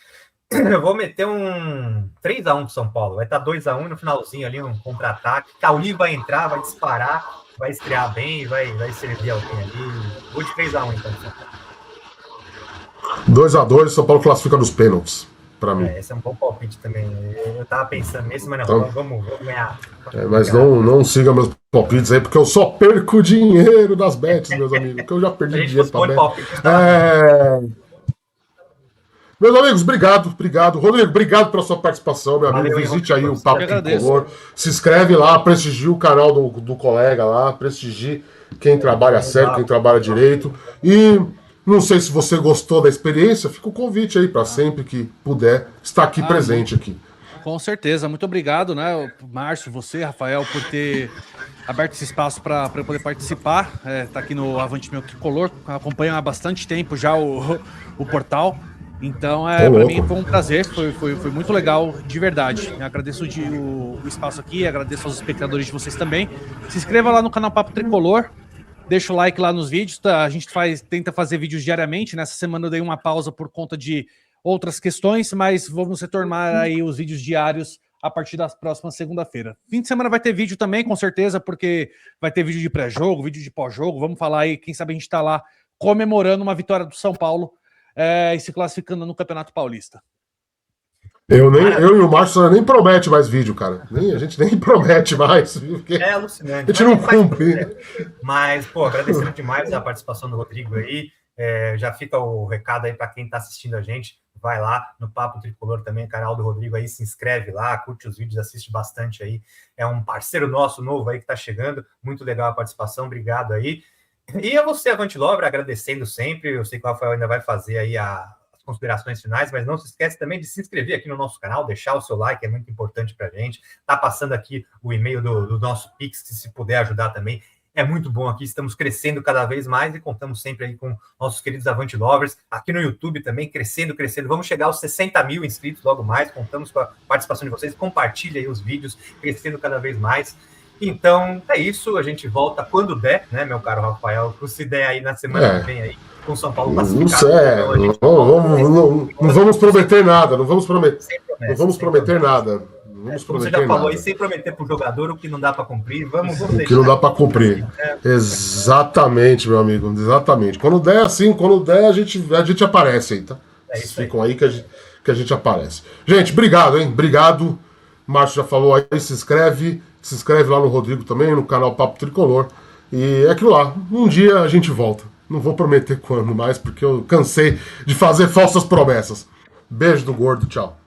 Eu vou meter um 3-1 pro São Paulo. Vai estar 2-1 e no finalzinho ali um contra-ataque. Cauli vai entrar, vai disparar, vai estrear bem, vai servir alguém ali. Vou de 3-1 então, São Paulo. 2-2, São Paulo classifica nos pênaltis, para mim. Esse é um bom palpite também. Eu tava pensando nisso, mas não, então, vamos ganhar. Mas não siga meus palpites aí, porque eu só perco dinheiro das bets, meus amigos. Porque eu já perdi dinheiro pra bet. Meus amigos, obrigado. Rodrigo, obrigado pela sua participação, meu amigo. Visite aí o Papo Tricolor. Se inscreve lá, prestigie o canal do colega lá, prestigie quem trabalha sério, quem trabalha direito. E não sei se você gostou da experiência, fica o convite aí para sempre que puder estar aqui presente aqui. Com certeza, muito obrigado, né, Márcio, você, Rafael, por ter aberto esse espaço para eu poder participar. Tá aqui no Avante Meu Tricolor, acompanho há bastante tempo já o portal. Então, para mim foi um prazer, foi muito legal, de verdade. Eu agradeço o espaço aqui, agradeço aos espectadores de vocês também. Se inscreva lá no canal Papo Tricolor, deixa o like lá nos vídeos, tá? A gente tenta fazer vídeos diariamente. Nessa semana eu dei uma pausa por conta de outras questões, mas vamos retornar aí os vídeos diários a partir da próxima segunda-feira. Fim de semana vai ter vídeo também, com certeza, porque vai ter vídeo de pré-jogo, vídeo de pós-jogo. Vamos falar aí, quem sabe a gente está lá comemorando uma vitória do São Paulo e se classificando no Campeonato Paulista. Eu e o Márcio nem promete mais vídeo, cara. A gente nem promete mais. É alucinante. A gente não cumpre. Mas, pô, agradecendo demais a participação do Rodrigo aí. Já fica o recado aí para quem está assistindo a gente. Vai lá no Papo Tricolor também, canal do Rodrigo aí, se inscreve lá, curte os vídeos, assiste bastante aí. É um parceiro nosso novo aí que está chegando. Muito legal a participação, obrigado aí. E a você, Avante Lover, agradecendo sempre. Eu sei que o Rafael ainda vai fazer aí as considerações finais, mas não se esquece também de se inscrever aqui no nosso canal, deixar o seu like, é muito importante para a gente. Tá passando aqui o e-mail do nosso Pix, se puder ajudar também. É muito bom aqui, estamos crescendo cada vez mais e contamos sempre aí com nossos queridos Avante Lovers, aqui no YouTube também, crescendo. Vamos chegar aos 60 mil inscritos logo mais, contamos com a participação de vocês, compartilha aí os vídeos, crescendo cada vez mais. Então, é isso, a gente volta quando der, né, meu caro Rafael, se der aí na semana que vem aí, com São Paulo classificado. Não vamos prometer nada, não vamos prometer nada. Você já falou aí, sem prometer para o jogador o que não dá para cumprir, vamos o que não dá para cumprir. Exatamente, meu amigo, exatamente. Quando der assim, a gente aparece aí, tá? Vocês ficam aí que a gente aparece. Gente, obrigado, hein? Obrigado. Márcio já falou aí, se inscreve lá no Rodrigo também, no canal Papo Tricolor. E é aquilo lá, um dia a gente volta. Não vou prometer quando mais, porque eu cansei de fazer falsas promessas. Beijo do gordo, tchau.